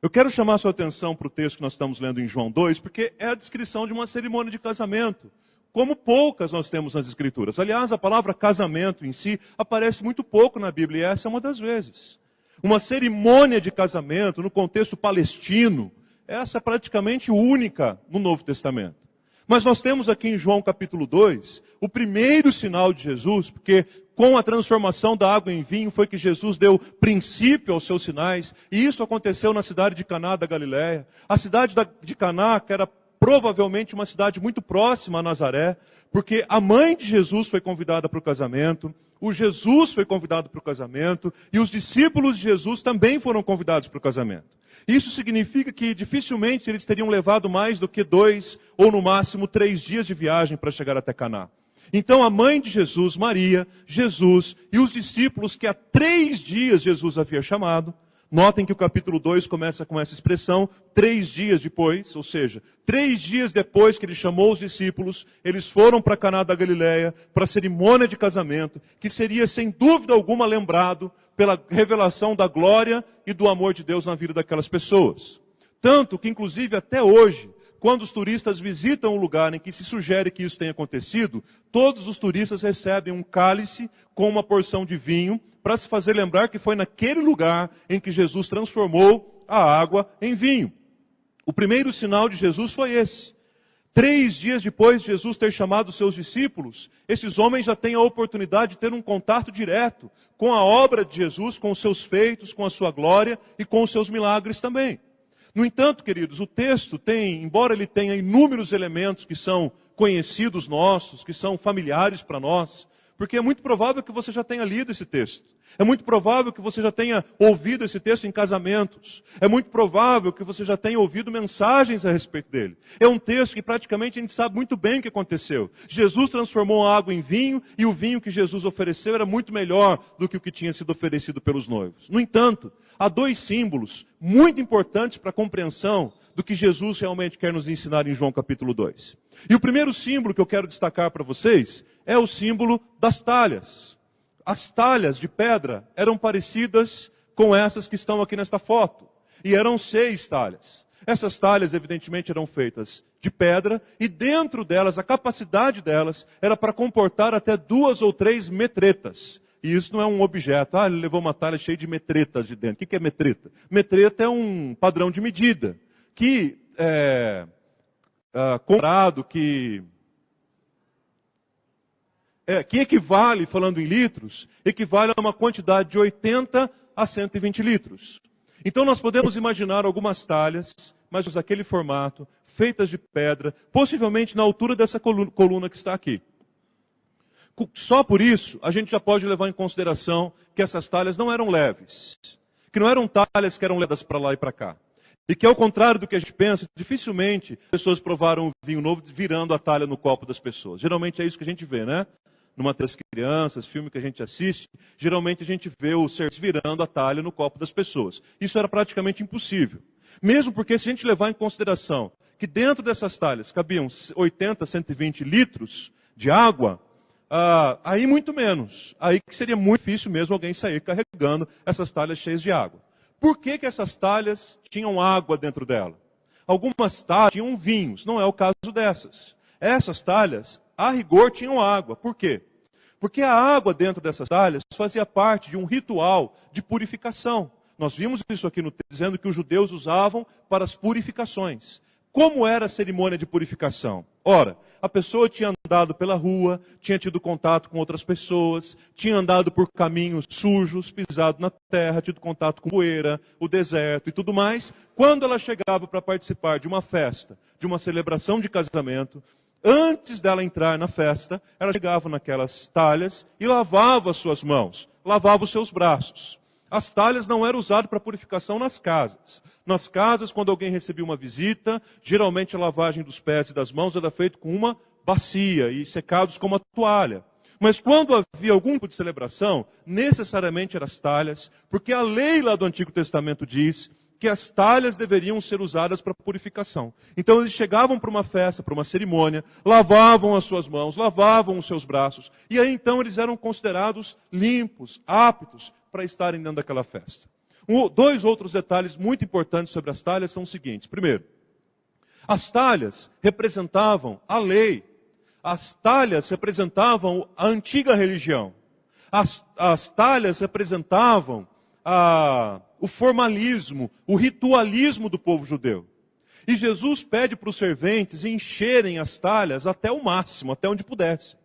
eu quero chamar a sua atenção para o texto que nós estamos lendo em João 2, porque é a descrição de uma cerimônia de casamento, como poucas nós temos nas Escrituras. Aliás, a palavra casamento em si aparece muito pouco na Bíblia, e essa é uma das vezes. Uma cerimônia de casamento no contexto palestino, essa é praticamente única no Novo Testamento. Mas nós temos aqui em João capítulo 2, o primeiro sinal de Jesus, porque com a transformação da água em vinho foi que Jesus deu princípio aos seus sinais, e isso aconteceu na cidade de Caná da Galileia. A cidade de Caná, que era provavelmente uma cidade muito próxima a Nazaré, porque a mãe de Jesus foi convidada para o casamento, o Jesus foi convidado para o casamento, e os discípulos de Jesus também foram convidados para o casamento. Isso significa que dificilmente eles teriam levado mais do que 2 ou no máximo 3 dias de viagem para chegar até Caná. Então a mãe de Jesus, Maria, Jesus e os discípulos que há 3 dias Jesus havia chamado, notem que o capítulo 2 começa com essa expressão, 3 dias depois, ou seja, 3 dias depois que ele chamou os discípulos, eles foram para Caná da Galileia, para a cerimônia de casamento, que seria sem dúvida alguma lembrado pela revelação da glória e do amor de Deus na vida daquelas pessoas. Tanto que, inclusive, até hoje, quando os turistas visitam o lugar em que se sugere que isso tenha acontecido, todos os turistas recebem um cálice com uma porção de vinho, para se fazer lembrar que foi naquele lugar em que Jesus transformou a água em vinho. O primeiro sinal de Jesus foi esse. 3 dias depois de Jesus ter chamado os seus discípulos, esses homens já têm a oportunidade de ter um contato direto com a obra de Jesus, com os seus feitos, com a sua glória e com os seus milagres também. No entanto, queridos, o texto tem, embora ele tenha inúmeros elementos que são conhecidos nossos, que são familiares para nós, porque é muito provável que você já tenha lido esse texto. É muito provável que você já tenha ouvido esse texto em casamentos. É muito provável que você já tenha ouvido mensagens a respeito dele. É um texto que praticamente a gente sabe muito bem o que aconteceu. Jesus transformou a água em vinho e o vinho que Jesus ofereceu era muito melhor do que o que tinha sido oferecido pelos noivos. No entanto, há 2 símbolos muito importantes para a compreensão do que Jesus realmente quer nos ensinar em João capítulo 2. E o primeiro símbolo que eu quero destacar para vocês é o símbolo das talhas. As talhas de pedra eram parecidas com essas que estão aqui nesta foto. E eram 6 talhas. Essas talhas, evidentemente, eram feitas de pedra. E dentro delas, a capacidade delas era para comportar até 2 ou 3 metretas. E isso não é um objeto. Ele levou uma talha cheia de metretas de dentro. O que é metreta? Metreta é um padrão de medida. Que comparado, que equivale, falando em litros, equivale a uma quantidade de 80 a 120 litros. Então nós podemos imaginar algumas talhas, mais ou menos daquele formato, feitas de pedra, possivelmente na altura dessa coluna que está aqui. Só por isso, a gente já pode levar em consideração que essas talhas não eram leves. Que não eram talhas que eram levadas para lá e para cá. E que ao contrário do que a gente pensa, dificilmente pessoas provaram o vinho novo virando a talha no copo das pessoas. Geralmente é isso que a gente vê, né? Numa das crianças, filme que a gente assiste, geralmente a gente vê o serviço virando a talha no copo das pessoas. Isso era praticamente impossível. Mesmo porque se a gente levar em consideração que dentro dessas talhas cabiam 80, 120 litros de água, aí muito menos. Aí que seria muito difícil mesmo alguém sair carregando essas talhas cheias de água. Por que essas talhas tinham água dentro dela? Algumas talhas tinham vinhos, não é o caso dessas. Essas talhas, a rigor, tinham água. Por quê? Porque a água dentro dessas talhas fazia parte de um ritual de purificação. Nós vimos isso aqui no texto, dizendo que os judeus usavam para as purificações. Como era a cerimônia de purificação? Ora, a pessoa tinha andado pela rua, tinha tido contato com outras pessoas, tinha andado por caminhos sujos, pisado na terra, tido contato com poeira, o deserto e tudo mais. Quando ela chegava para participar de uma festa, de uma celebração de casamento, antes dela entrar na festa, ela chegava naquelas talhas e lavava as suas mãos, lavava os seus braços. As talhas não eram usadas para purificação nas casas. Nas casas, quando alguém recebia uma visita, geralmente a lavagem dos pés e das mãos era feita com uma bacia e secados com uma toalha. Mas quando havia algum tipo de celebração, necessariamente eram as talhas, porque a lei lá do Antigo Testamento diz que as talhas deveriam ser usadas para purificação. Então eles chegavam para uma festa, para uma cerimônia, lavavam as suas mãos, lavavam os seus braços, e aí então eles eram considerados limpos, aptos para estarem dentro daquela festa. 2 outros detalhes muito importantes sobre as talhas são os seguintes. Primeiro, as talhas representavam a lei. As talhas representavam a antiga religião. As talhas representavam o formalismo, o ritualismo do povo judeu. E Jesus pede para os serventes encherem as talhas até o máximo, até onde pudessem.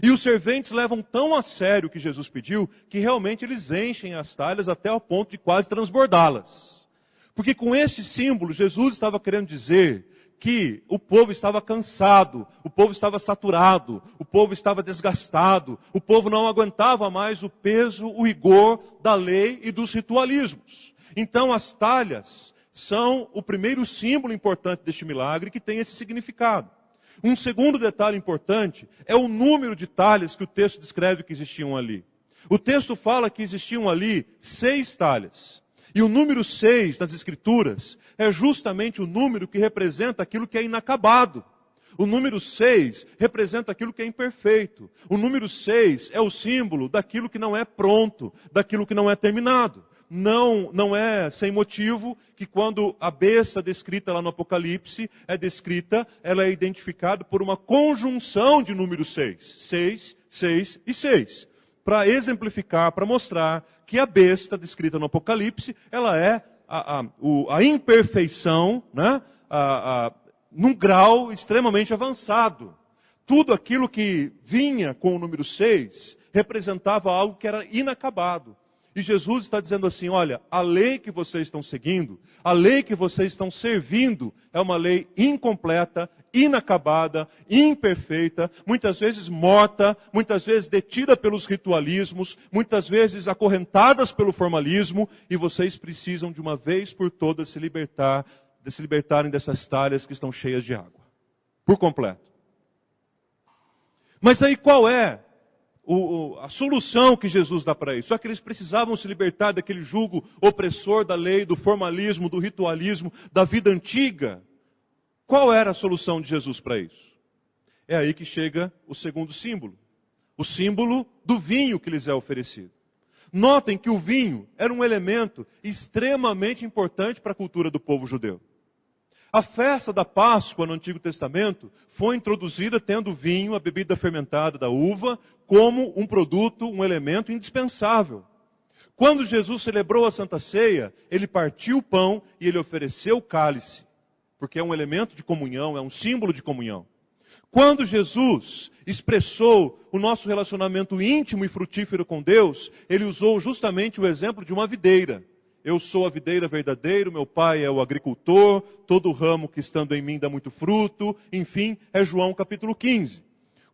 E os serventes levam tão a sério o que Jesus pediu, que realmente eles enchem as talhas até o ponto de quase transbordá-las. Porque com este símbolo, Jesus estava querendo dizer que o povo estava cansado, o povo estava saturado, o povo estava desgastado, o povo não aguentava mais o peso, o rigor da lei e dos ritualismos. Então as talhas são o primeiro símbolo importante deste milagre que tem esse significado. Um segundo detalhe importante é o número de talhas que o texto descreve que existiam ali. O texto fala que existiam ali 6 talhas. E o número 6 das Escrituras é justamente o número que representa aquilo que é inacabado. O número 6 representa aquilo que é imperfeito. O número 6 é o símbolo daquilo que não é pronto, daquilo que não é terminado. Não é sem motivo que quando a besta descrita lá no Apocalipse é descrita, ela é identificada por uma conjunção de número 6. 6, 6 e 6. Para exemplificar, para mostrar que a besta descrita no Apocalipse, ela é a imperfeição, né? num grau extremamente avançado. Tudo aquilo que vinha com o número 6 representava algo que era inacabado. E Jesus está dizendo assim, olha, a lei que vocês estão seguindo, a lei que vocês estão servindo, é uma lei incompleta, inacabada, imperfeita, muitas vezes morta, muitas vezes detida pelos ritualismos, muitas vezes acorrentadas pelo formalismo, e vocês precisam de uma vez por todas se libertarem dessas talhas que estão cheias de água. Por completo. Mas aí qual é a solução que Jesus dá para isso? Só que eles precisavam se libertar daquele jugo opressor da lei, do formalismo, do ritualismo, da vida antiga. Qual era a solução de Jesus para isso? É aí que chega o segundo símbolo. O símbolo do vinho que lhes é oferecido. Notem que o vinho era um elemento extremamente importante para a cultura do povo judeu. A festa da Páscoa no Antigo Testamento foi introduzida tendo o vinho, a bebida fermentada da uva, como um produto, um elemento indispensável. Quando Jesus celebrou a Santa Ceia, ele partiu o pão e ele ofereceu o cálice, porque é um elemento de comunhão, é um símbolo de comunhão. Quando Jesus expressou o nosso relacionamento íntimo e frutífero com Deus, ele usou justamente o exemplo de uma videira. Eu sou a videira verdadeira, meu pai é o agricultor, todo ramo que estando em mim dá muito fruto, enfim, é João capítulo 15.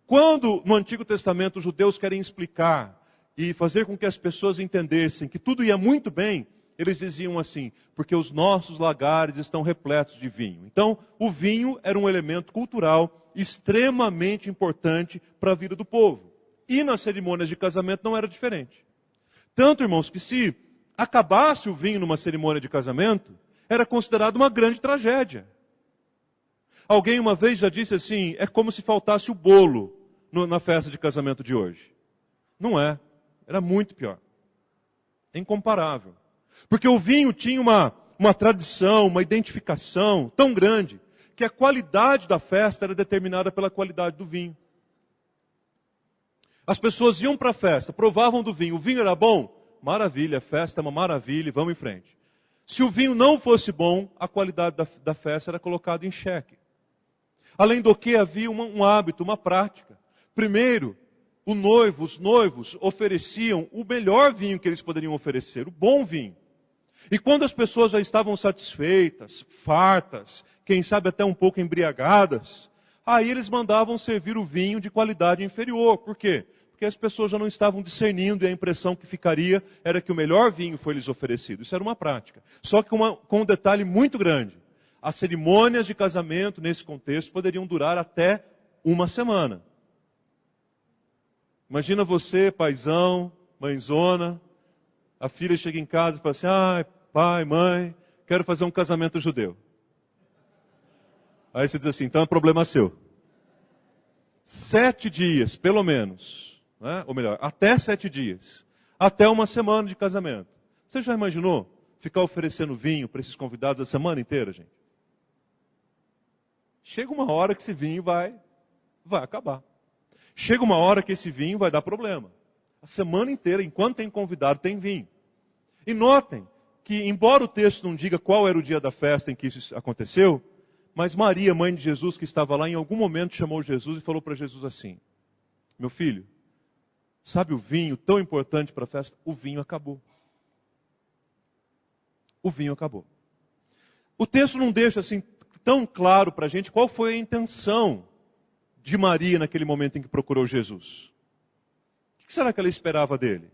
Quando no Antigo Testamento os judeus querem explicar e fazer com que as pessoas entendessem que tudo ia muito bem, eles diziam assim, porque os nossos lagares estão repletos de vinho. Então, o vinho era um elemento cultural extremamente importante para a vida do povo. E nas cerimônias de casamento não era diferente. Tanto, irmãos, que se acabasse o vinho numa cerimônia de casamento, era considerado uma grande tragédia. Alguém uma vez já disse assim, é como se faltasse o bolo na festa de casamento de hoje. Não é, era muito pior. É incomparável. Porque o vinho tinha uma tradição, uma identificação tão grande, que a qualidade da festa era determinada pela qualidade do vinho. As pessoas iam para a festa, provavam do vinho, o vinho era bom? Maravilha, a festa é uma maravilha, vamos em frente. Se o vinho não fosse bom, a qualidade da festa era colocada em xeque. Além do que, havia um hábito, uma prática. Primeiro, os noivos ofereciam o melhor vinho que eles poderiam oferecer, o bom vinho. E quando as pessoas já estavam satisfeitas, fartas, quem sabe até um pouco embriagadas, aí eles mandavam servir o vinho de qualidade inferior. Por quê? Porque as pessoas já não estavam discernindo e a impressão que ficaria era que o melhor vinho foi lhes oferecido. Isso era uma prática. Só que com um detalhe muito grande. As cerimônias de casamento, nesse contexto, poderiam durar até uma semana. Imagina você, paizão, mãezona, a filha chega em casa e fala assim, ai, pai, mãe, quero fazer um casamento judeu. Aí você diz assim, então é problema seu. 7 dias, pelo menos. Né? Ou melhor, até 7 dias, até uma semana de casamento. Você já imaginou ficar oferecendo vinho para esses convidados a semana inteira, gente? Chega uma hora que esse vinho vai acabar. Chega uma hora que esse vinho vai dar problema. A semana inteira, enquanto tem convidado, tem vinho. E notem que, embora o texto não diga qual era o dia da festa em que isso aconteceu, mas Maria, mãe de Jesus, que estava lá, em algum momento chamou Jesus e falou para Jesus assim, meu filho, sabe o vinho tão importante para a festa? O vinho acabou. O vinho acabou. O texto não deixa assim tão claro para a gente qual foi a intenção de Maria naquele momento em que procurou Jesus. O que será que ela esperava dele?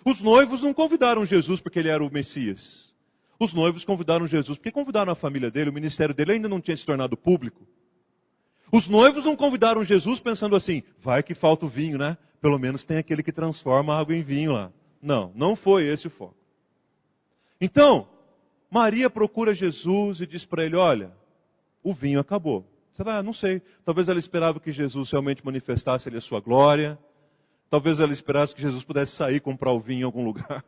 Os noivos não convidaram Jesus porque ele era o Messias. Os noivos convidaram Jesus porque convidaram a família dele, o ministério dele ainda não tinha se tornado público. Os noivos não convidaram Jesus pensando assim, vai que falta o vinho, né? Pelo menos tem aquele que transforma a água em vinho lá. Não, não foi esse o foco. Então, Maria procura Jesus e diz para ele, olha, o vinho acabou. Será? Não sei. Talvez ela esperava que Jesus realmente manifestasse ali a sua glória. Talvez ela esperasse que Jesus pudesse sair e comprar o vinho em algum lugar.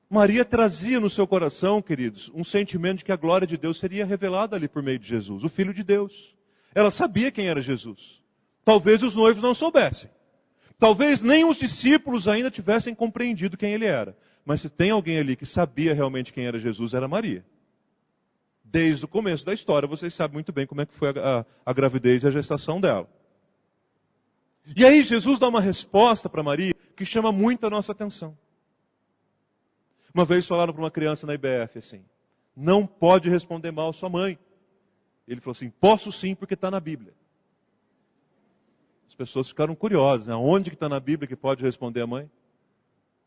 Maria trazia no seu coração, queridos, um sentimento de que a glória de Deus seria revelada ali por meio de Jesus, o Filho de Deus. Ela sabia quem era Jesus. Talvez os noivos não soubessem. Talvez nem os discípulos ainda tivessem compreendido quem ele era. Mas se tem alguém ali que sabia realmente quem era Jesus, era Maria. Desde o começo da história, vocês sabem muito bem como é que foi a gravidez e a gestação dela. E aí Jesus dá uma resposta para Maria que chama muito a nossa atenção. Uma vez falaram para uma criança na IBF assim: não pode responder mal a sua mãe. Ele falou assim: posso sim, porque está na Bíblia. As pessoas ficaram curiosas, né? Onde que está na Bíblia que pode responder a mãe? Ele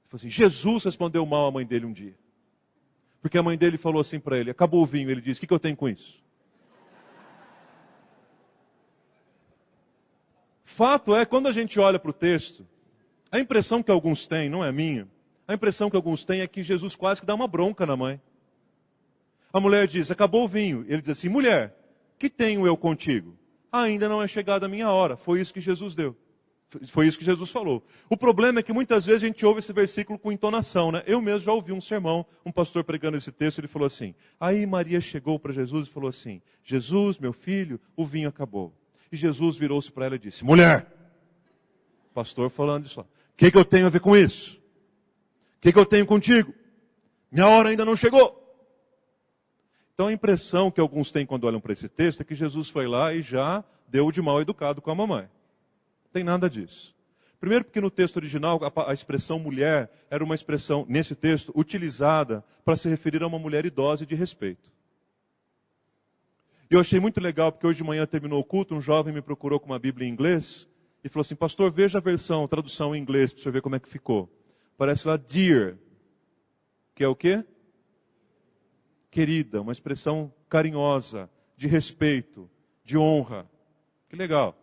falou assim: Jesus respondeu mal à mãe dele um dia. Porque a mãe dele falou assim para ele: acabou o vinho. Ele disse: o que eu tenho com isso? Fato é, quando a gente olha para o texto, a impressão que alguns têm, não é minha, a impressão que alguns têm é que Jesus quase que dá uma bronca na mãe. A mulher diz: acabou o vinho. Ele diz assim: mulher, que tenho eu contigo? Ainda não é chegada a minha hora. Foi isso que Jesus deu. Foi isso que Jesus falou. O problema é que muitas vezes a gente ouve esse versículo com entonação, né? Eu mesmo já ouvi um sermão, um pastor pregando esse texto, ele falou assim: aí Maria chegou para Jesus e falou assim: Jesus, meu filho, o vinho acabou. E Jesus virou-se para ela e disse: mulher, pastor falando isso, o que eu tenho a ver com isso? O que eu tenho contigo? Minha hora ainda não chegou. Então a impressão que alguns têm quando olham para esse texto é que Jesus foi lá e já deu de mal educado com a mamãe. Não tem nada disso. Primeiro porque no texto original a expressão mulher era uma expressão, nesse texto, utilizada para se referir a uma mulher idosa e de respeito. E eu achei muito legal porque hoje de manhã terminou o culto, um jovem me procurou com uma Bíblia em inglês e falou assim: pastor, veja a versão, a tradução em inglês para você ver como é que ficou. Parece lá dear, que é o quê? Querida, uma expressão carinhosa, de respeito, de honra. Que legal.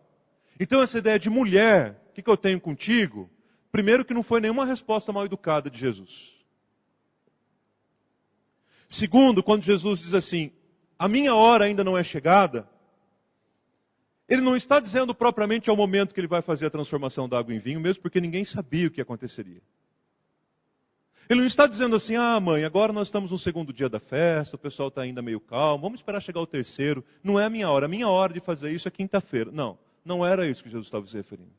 Então essa ideia de mulher, o que eu tenho contigo? Primeiro que não foi nenhuma resposta mal educada de Jesus. Segundo, quando Jesus diz assim: a minha hora ainda não é chegada, ele não está dizendo propriamente ao momento que ele vai fazer a transformação da água em vinho, mesmo porque ninguém sabia o que aconteceria. Ele não está dizendo assim: ah mãe, agora nós estamos no segundo dia da festa, o pessoal está ainda meio calmo, vamos esperar chegar o terceiro, não é a minha hora de fazer isso é quinta-feira. Não, não era isso que Jesus estava se referindo.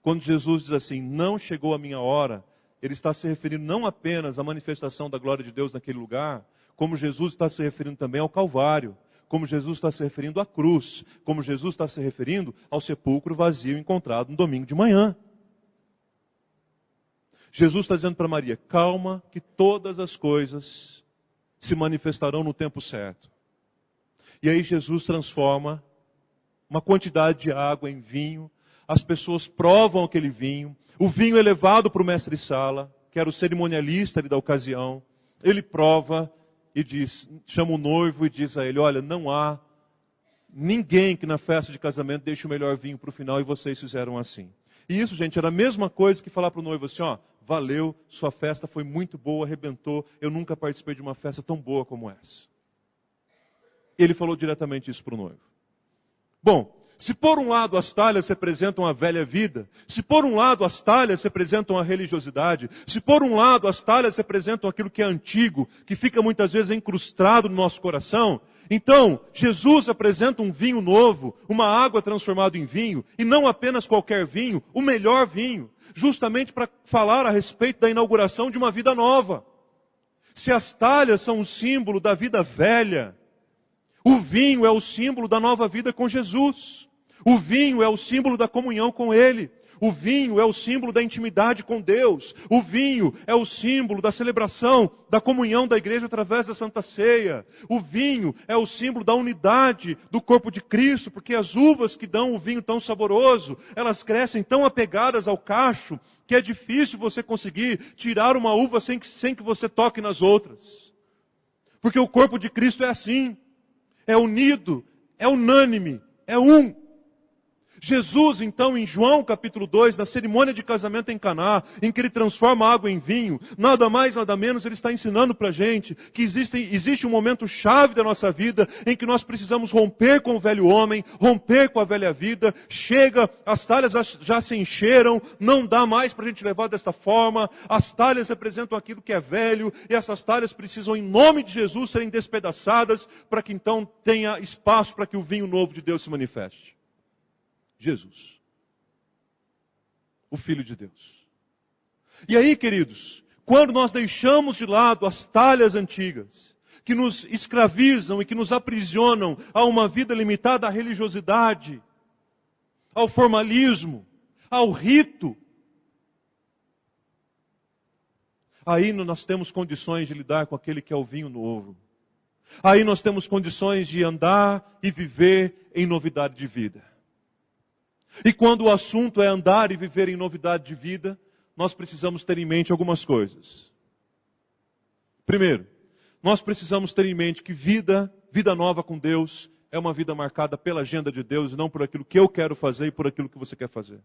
Quando Jesus diz assim, não chegou a minha hora, ele está se referindo não apenas à manifestação da glória de Deus naquele lugar, como Jesus está se referindo também ao Calvário, como Jesus está se referindo à cruz, como Jesus está se referindo ao sepulcro vazio encontrado no domingo de manhã. Jesus está dizendo para Maria: calma, que todas as coisas se manifestarão no tempo certo. E aí Jesus transforma uma quantidade de água em vinho, as pessoas provam aquele vinho, o vinho é levado para o mestre-sala, que era o cerimonialista ali da ocasião, ele prova e diz, chama o noivo e diz a ele: olha, não há ninguém que na festa de casamento deixe o melhor vinho para o final, e vocês fizeram assim. E isso, gente, era a mesma coisa que falar para o noivo assim: ó, valeu, sua festa foi muito boa, arrebentou, eu nunca participei de uma festa tão boa como essa. Ele falou diretamente isso para o noivo. Bom, se por um lado as talhas representam a velha vida, se por um lado as talhas representam a religiosidade, se por um lado as talhas representam aquilo que é antigo, que fica muitas vezes encrustado no nosso coração, então Jesus apresenta um vinho novo, uma água transformada em vinho, e não apenas qualquer vinho, o melhor vinho, justamente para falar a respeito da inauguração de uma vida nova. Se as talhas são um símbolo da vida velha, o vinho é o símbolo da nova vida com Jesus. O vinho é o símbolo da comunhão com Ele. O vinho é o símbolo da intimidade com Deus. O vinho é o símbolo da celebração, da comunhão da igreja através da Santa Ceia. O vinho é o símbolo da unidade do corpo de Cristo, porque as uvas que dão o vinho tão saboroso, elas crescem tão apegadas ao cacho, que é difícil você conseguir tirar uma uva sem que você toque nas outras. Porque o corpo de Cristo é assim. É unido, é unânime, é um. Jesus, então, em João capítulo 2, na cerimônia de casamento em Caná, em que ele transforma a água em vinho, nada mais, nada menos, ele está ensinando para a gente que existe um momento chave da nossa vida em que nós precisamos romper com o velho homem, romper com a velha vida. Chega, as talhas já se encheram, não dá mais para a gente levar desta forma. As talhas representam aquilo que é velho, e essas talhas precisam, em nome de Jesus, serem despedaçadas, para que então tenha espaço para que o vinho novo de Deus se manifeste. Jesus, o Filho de Deus. E aí, queridos, quando nós deixamos de lado as talhas antigas, que nos escravizam e que nos aprisionam a uma vida limitada à religiosidade, ao formalismo, ao rito. Aí nós temos condições de lidar com aquele que é o vinho novo. Aí nós temos condições de andar e viver em novidade de vida. E quando o assunto é andar e viver em novidade de vida, nós precisamos ter em mente algumas coisas. Primeiro, nós precisamos ter em mente que vida nova com Deus, é uma vida marcada pela agenda de Deus e não por aquilo que eu quero fazer e por aquilo que você quer fazer.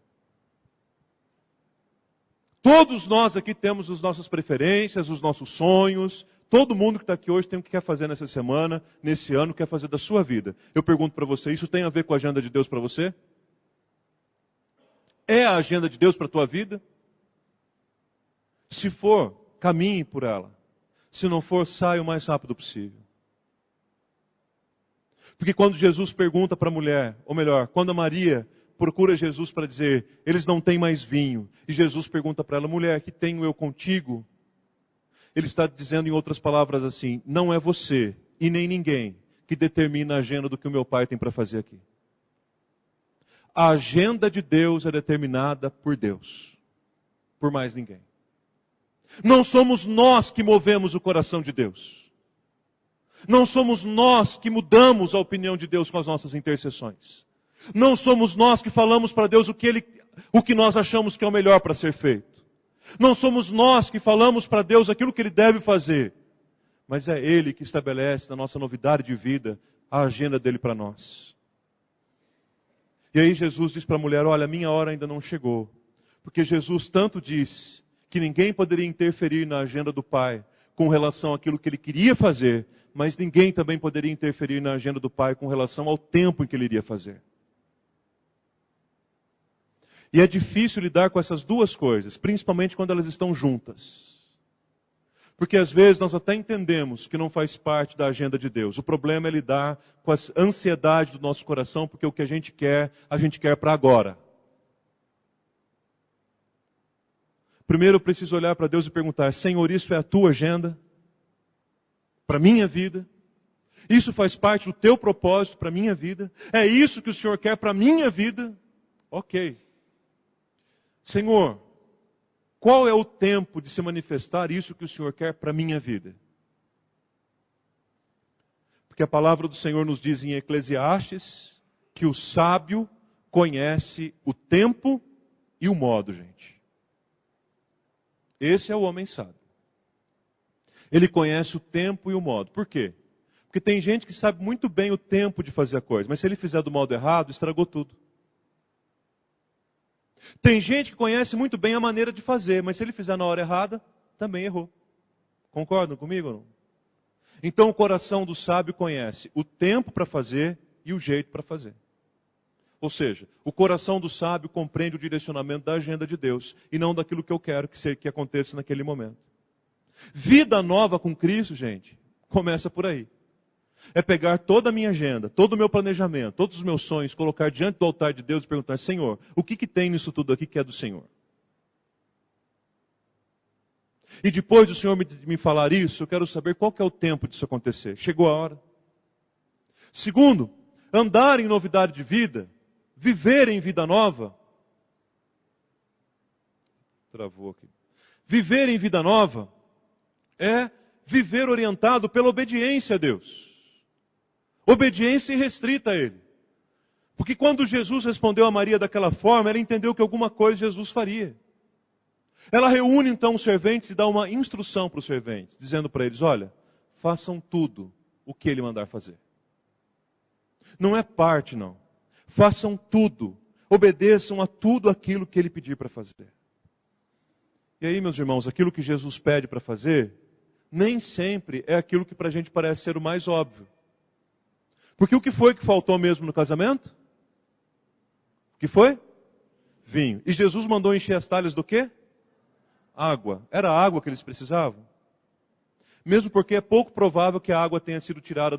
Todos nós aqui temos as nossas preferências, os nossos sonhos. Todo mundo que está aqui hoje tem o que quer fazer nessa semana, nesse ano, quer fazer da sua vida. Eu pergunto para você, isso tem a ver com a agenda de Deus para você? É a agenda de Deus para a tua vida? Se for, caminhe por ela. Se não for, saia o mais rápido possível. Porque quando Jesus pergunta para a mulher, ou melhor, quando a Maria procura Jesus para dizer, eles não têm mais vinho, e Jesus pergunta para ela, mulher, que tenho eu contigo? Ele está dizendo em outras palavras assim, não é você e nem ninguém que determina a agenda do que o meu Pai tem para fazer aqui. A agenda de Deus é determinada por Deus, por mais ninguém. Não somos nós que movemos o coração de Deus. Não somos nós que mudamos a opinião de Deus com as nossas intercessões. Não somos nós que falamos para Deus o que nós achamos que é o melhor para ser feito. Não somos nós que falamos para Deus aquilo que Ele deve fazer. Mas é Ele que estabelece na nossa novidade de vida a agenda dEle para nós. E aí Jesus diz para a mulher, olha, a minha hora ainda não chegou. Porque Jesus tanto disse que ninguém poderia interferir na agenda do Pai com relação àquilo que Ele queria fazer, mas ninguém também poderia interferir na agenda do Pai com relação ao tempo em que Ele iria fazer. E é difícil lidar com essas duas coisas, principalmente quando elas estão juntas. Porque às vezes nós até entendemos que não faz parte da agenda de Deus. O problema é lidar com a ansiedade do nosso coração, porque o que a gente quer para agora. Primeiro eu preciso olhar para Deus e perguntar, Senhor, isso é a tua agenda? Para a minha vida? Isso faz parte do teu propósito para a minha vida? É isso que o Senhor quer para a minha vida? Ok. Senhor, qual é o tempo de se manifestar isso que o Senhor quer para a minha vida? Porque a palavra do Senhor nos diz em Eclesiastes que o sábio conhece o tempo e o modo, gente. Esse é o homem sábio. Ele conhece o tempo e o modo. Por quê? Porque tem gente que sabe muito bem o tempo de fazer a coisa, mas se ele fizer do modo errado, estragou tudo. Tem gente que conhece muito bem a maneira de fazer, mas se ele fizer na hora errada, também errou. Concordam comigo ou não? Então o coração do sábio conhece o tempo para fazer e o jeito para fazer. Ou seja, o coração do sábio compreende o direcionamento da agenda de Deus e não daquilo que eu quero que aconteça naquele momento. Vida nova com Cristo, gente, começa por aí. É pegar toda a minha agenda, todo o meu planejamento, todos os meus sonhos, colocar diante do altar de Deus e perguntar, Senhor, o que tem nisso tudo aqui que é do Senhor? E depois do Senhor me falar isso, eu quero saber qual que é o tempo disso acontecer. Chegou a hora. Segundo, andar em novidade de vida, viver em vida nova. Travou aqui. Viver em vida nova é viver orientado pela obediência a Deus. Obediência irrestrita a Ele. Porque quando Jesus respondeu a Maria daquela forma, ela entendeu que alguma coisa Jesus faria. Ela reúne então os serventes e dá uma instrução para os serventes, dizendo para eles, olha, façam tudo o que Ele mandar fazer. Não é parte não. Façam tudo. Obedeçam a tudo aquilo que Ele pedir para fazer. E aí, meus irmãos, aquilo que Jesus pede para fazer, nem sempre é aquilo que para a gente parece ser o mais óbvio. Porque o que foi que faltou mesmo no casamento? O que foi? Vinho. E Jesus mandou encher as talhas do quê? Água. Era a água que eles precisavam? Mesmo porque é pouco provável que a água tenha sido tirada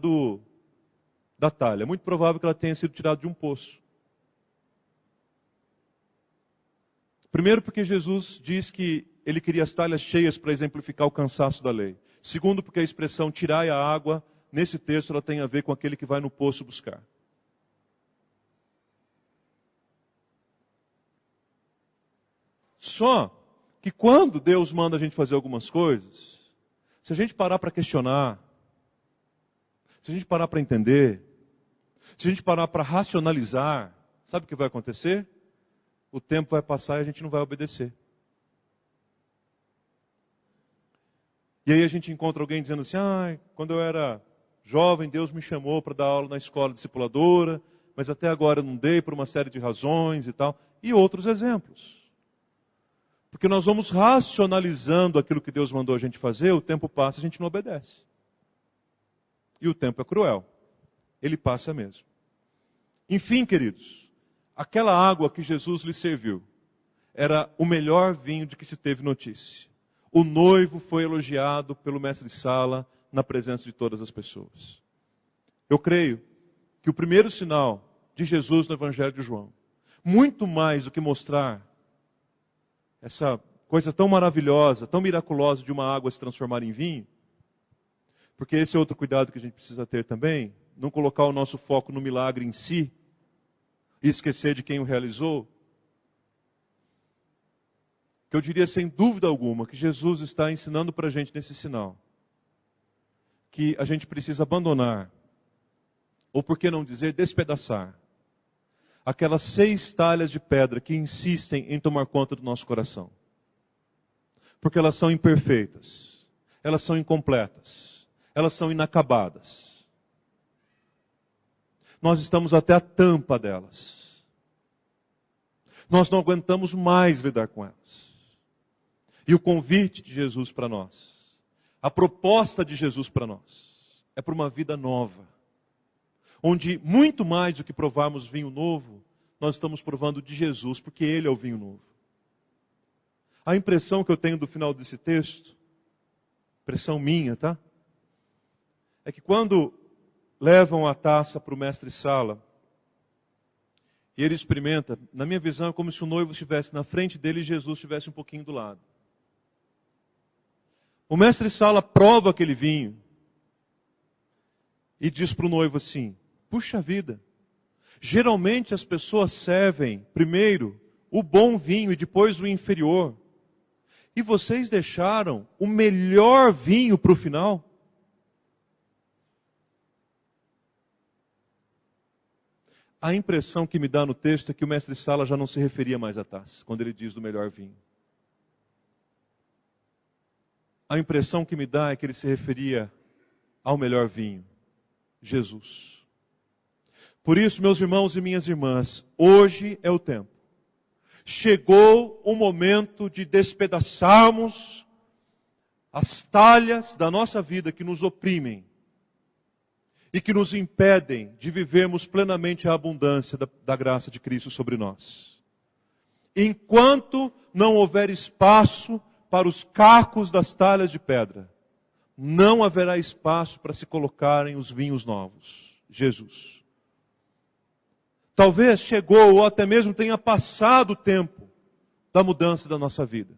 da talha. É muito provável que ela tenha sido tirada de um poço. Primeiro porque Jesus diz que Ele queria as talhas cheias para exemplificar o cansaço da lei. Segundo, porque a expressão tirai a água, nesse texto ela tem a ver com aquele que vai no poço buscar. Só que quando Deus manda a gente fazer algumas coisas, se a gente parar para questionar, se a gente parar para entender, se a gente parar para racionalizar, sabe o que vai acontecer? O tempo vai passar e a gente não vai obedecer. E aí a gente encontra alguém dizendo assim, quando eu era jovem, Deus me chamou para dar aula na escola discipuladora, mas até agora eu não dei por uma série de razões e tal. E outros exemplos. Porque nós vamos racionalizando aquilo que Deus mandou a gente fazer, o tempo passa e a gente não obedece. E o tempo é cruel. Ele passa mesmo. Enfim, queridos, aquela água que Jesus lhe serviu era o melhor vinho de que se teve notícia. O noivo foi elogiado pelo mestre Sala na presença de todas as pessoas. Eu creio que o primeiro sinal de Jesus no Evangelho de João, muito mais do que mostrar essa coisa tão maravilhosa, tão miraculosa de uma água se transformar em vinho, porque esse é outro cuidado que a gente precisa ter também, não colocar o nosso foco no milagre em si e esquecer de quem o realizou. Que eu diria sem dúvida alguma que Jesus está ensinando para a gente nesse sinal que a gente precisa abandonar, ou por que não dizer despedaçar, aquelas 6 talhas de pedra que insistem em tomar conta do nosso coração. Porque elas são imperfeitas, elas são incompletas, elas são inacabadas. Nós estamos até a tampa delas. Nós não aguentamos mais lidar com elas. E o convite de Jesus para nós, a proposta de Jesus para nós, é para uma vida nova. Onde muito mais do que provarmos vinho novo, nós estamos provando de Jesus, porque Ele é o vinho novo. A impressão que eu tenho do final desse texto, impressão minha, tá? É que quando levam a taça para o mestre Sala, e ele experimenta, na minha visão é como se o noivo estivesse na frente dele e Jesus estivesse um pouquinho do lado. O mestre Sala prova aquele vinho e diz para o noivo assim, puxa vida, geralmente as pessoas servem primeiro o bom vinho e depois o inferior. E vocês deixaram o melhor vinho para o final? A impressão que me dá no texto é que o mestre Sala já não se referia mais à taça, quando ele diz do melhor vinho. A impressão que me dá é que ele se referia ao melhor vinho, Jesus. Por isso, meus irmãos e minhas irmãs, hoje é o tempo. Chegou o momento de despedaçarmos as talhas da nossa vida que nos oprimem e que nos impedem de vivermos plenamente a abundância da graça de Cristo sobre nós. Enquanto não houver espaço para os cacos das talhas de pedra, não haverá espaço para se colocarem os vinhos novos. Jesus. Talvez chegou ou até mesmo tenha passado o tempo da mudança da nossa vida.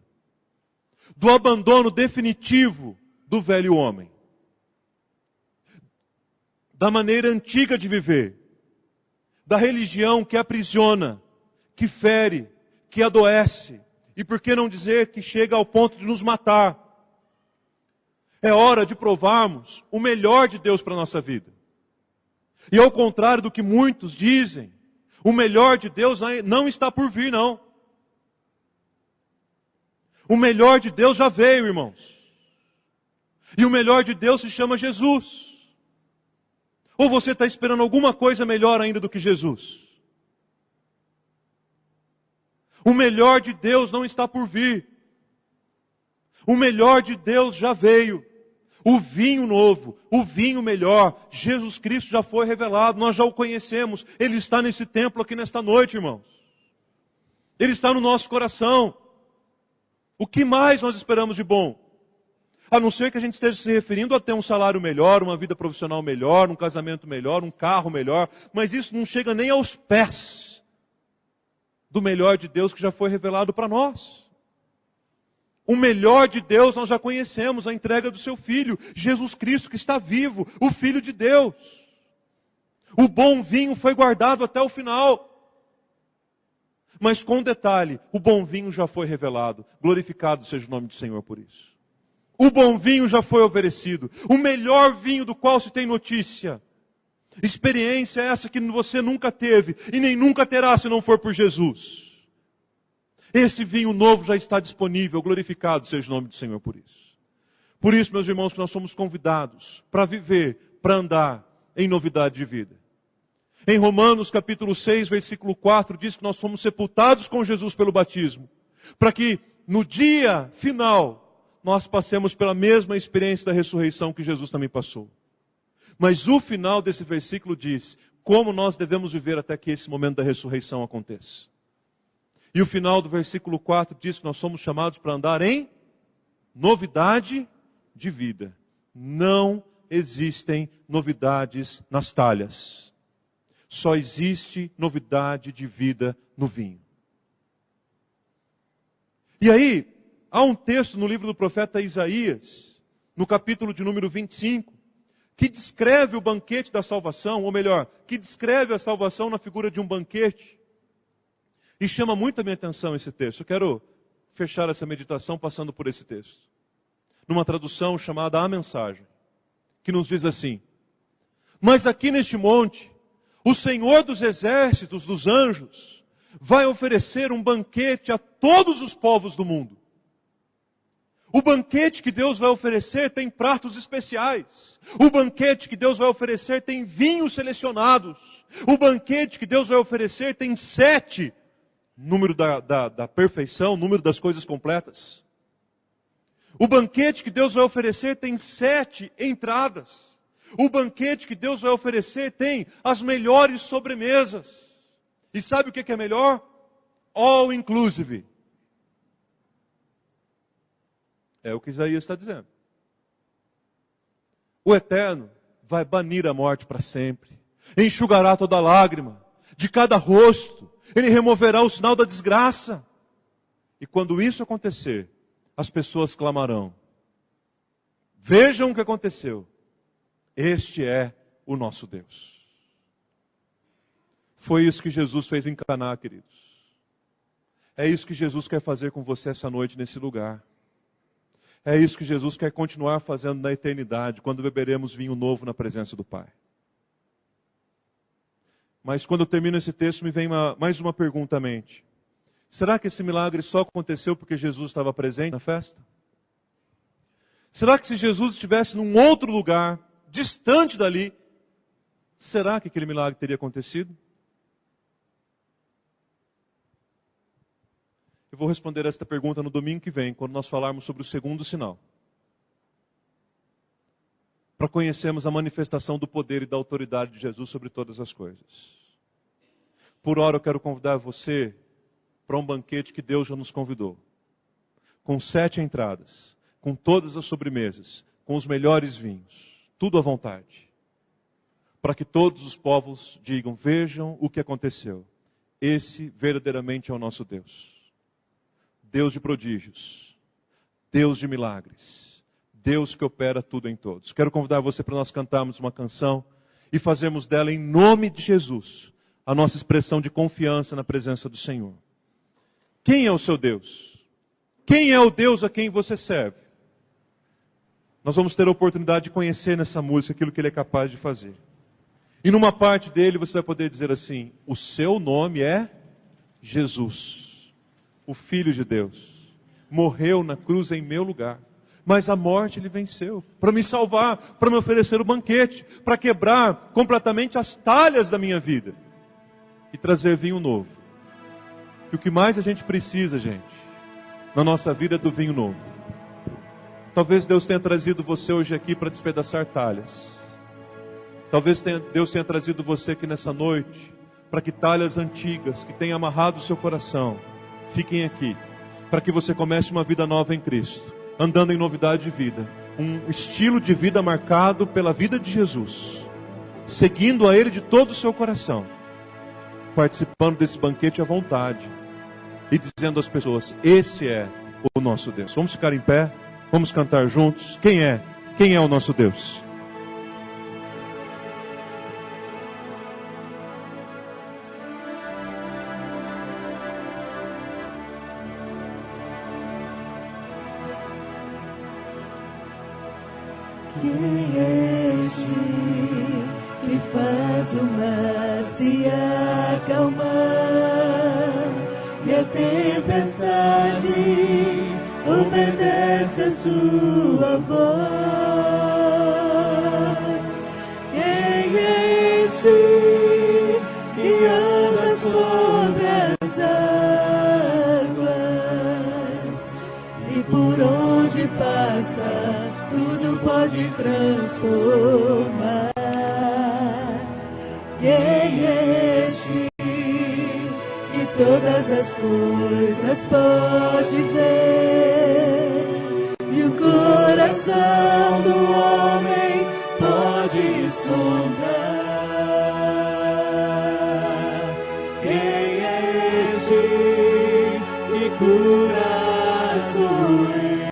Do abandono definitivo do velho homem. Da maneira antiga de viver. Da religião que aprisiona, que fere, que adoece. E por que não dizer que chega ao ponto de nos matar? É hora de provarmos o melhor de Deus para a nossa vida. E ao contrário do que muitos dizem, o melhor de Deus não está por vir, não. O melhor de Deus já veio, irmãos. E o melhor de Deus se chama Jesus. Ou você está esperando alguma coisa melhor ainda do que Jesus? O melhor de Deus não está por vir. O melhor de Deus já veio. O vinho novo, o vinho melhor, Jesus Cristo já foi revelado, nós já o conhecemos. Ele está nesse templo aqui nesta noite, irmãos. Ele está no nosso coração. O que mais nós esperamos de bom? A não ser que a gente esteja se referindo a ter um salário melhor, uma vida profissional melhor, um casamento melhor, um carro melhor. Mas isso não chega nem aos pés do melhor de Deus que já foi revelado para nós. O melhor de Deus nós já conhecemos, a entrega do seu Filho, Jesus Cristo, que está vivo, o Filho de Deus. O bom vinho foi guardado até o final. Mas com um detalhe, o bom vinho já foi revelado. Glorificado seja o nome do Senhor por isso. O bom vinho já foi oferecido. O melhor vinho do qual se tem notícia. Experiência essa que você nunca teve e nem nunca terá se não for por Jesus. Esse vinho novo já está disponível, glorificado seja o nome do Senhor por isso. Por isso, meus irmãos, que nós somos convidados para viver, para andar em novidade de vida. Em Romanos capítulo 6, versículo 4, diz que nós fomos sepultados com Jesus pelo batismo, para que no dia final nós passemos pela mesma experiência da ressurreição que Jesus também passou. Mas o final desse versículo diz como nós devemos viver até que esse momento da ressurreição aconteça. E o final do versículo 4 diz que nós somos chamados para andar em novidade de vida. Não existem novidades nas talhas. Só existe novidade de vida no vinho. E aí, há um texto no livro do profeta Isaías, no capítulo de número 25, que descreve o banquete da salvação, ou melhor, que descreve a salvação na figura de um banquete. E chama muito a minha atenção esse texto. Eu quero fechar essa meditação passando por esse texto. Numa tradução chamada A Mensagem, que nos diz assim: mas aqui neste monte, o Senhor dos exércitos, dos anjos, vai oferecer um banquete a todos os povos do mundo. O banquete que Deus vai oferecer tem pratos especiais. O banquete que Deus vai oferecer tem vinhos selecionados. O banquete que Deus vai oferecer tem 7, número da perfeição, número das coisas completas. O banquete que Deus vai oferecer tem 7 entradas. O banquete que Deus vai oferecer tem as melhores sobremesas. E sabe o que é melhor? All inclusive. É o que Isaías está dizendo. O Eterno vai banir a morte para sempre. Enxugará toda lágrima de cada rosto. Ele removerá o sinal da desgraça. E quando isso acontecer, as pessoas clamarão: vejam o que aconteceu. Este é o nosso Deus. Foi isso que Jesus fez em Caná, queridos. É isso que Jesus quer fazer com você essa noite nesse lugar. É isso que Jesus quer continuar fazendo na eternidade, quando beberemos vinho novo na presença do Pai. Mas quando eu termino esse texto, me vem mais uma pergunta à mente. Será que esse milagre só aconteceu porque Jesus estava presente na festa? Será que se Jesus estivesse num outro lugar, distante dali, será que aquele milagre teria acontecido? Eu vou responder esta pergunta no domingo que vem, quando nós falarmos sobre o segundo sinal. Para conhecermos a manifestação do poder e da autoridade de Jesus sobre todas as coisas. Por hora eu quero convidar você para um banquete que Deus já nos convidou. Com 7 entradas, com todas as sobremesas, com os melhores vinhos, tudo à vontade. Para que todos os povos digam: vejam o que aconteceu. Esse verdadeiramente é o nosso Deus. Deus de prodígios, Deus de milagres, Deus que opera tudo em todos. Quero convidar você para nós cantarmos uma canção e fazermos dela, em nome de Jesus, a nossa expressão de confiança na presença do Senhor. Quem é o seu Deus? Quem é o Deus a quem você serve? Nós vamos ter a oportunidade de conhecer nessa música aquilo que Ele é capaz de fazer. E numa parte dele você vai poder dizer assim: o seu nome é Jesus. O Filho de Deus, morreu na cruz em meu lugar, mas a morte Ele venceu, para me salvar, para me oferecer o banquete, para quebrar completamente as talhas da minha vida, e trazer vinho novo. E o que mais a gente precisa, gente, na nossa vida é do vinho novo. Talvez Deus tenha trazido você hoje aqui para despedaçar talhas. Talvez Deus tenha trazido você aqui nessa noite, para que talhas antigas, que tenham amarrado o seu coração, fiquem aqui, para que você comece uma vida nova em Cristo, andando em novidade de vida, um estilo de vida marcado pela vida de Jesus, seguindo a Ele de todo o seu coração, participando desse banquete à vontade, e dizendo às pessoas: esse é o nosso Deus. Vamos ficar em pé, vamos cantar juntos. Quem é? Quem é o nosso Deus? Quem é este que faz o mar se acalmar e a tempestade obedece a sua voz? Quem é este que anda sobre as águas e por onde passa tudo pode transformar? Quem é este que todas as coisas pode ver e o coração do homem pode sondar? Quem é este que cura as doenças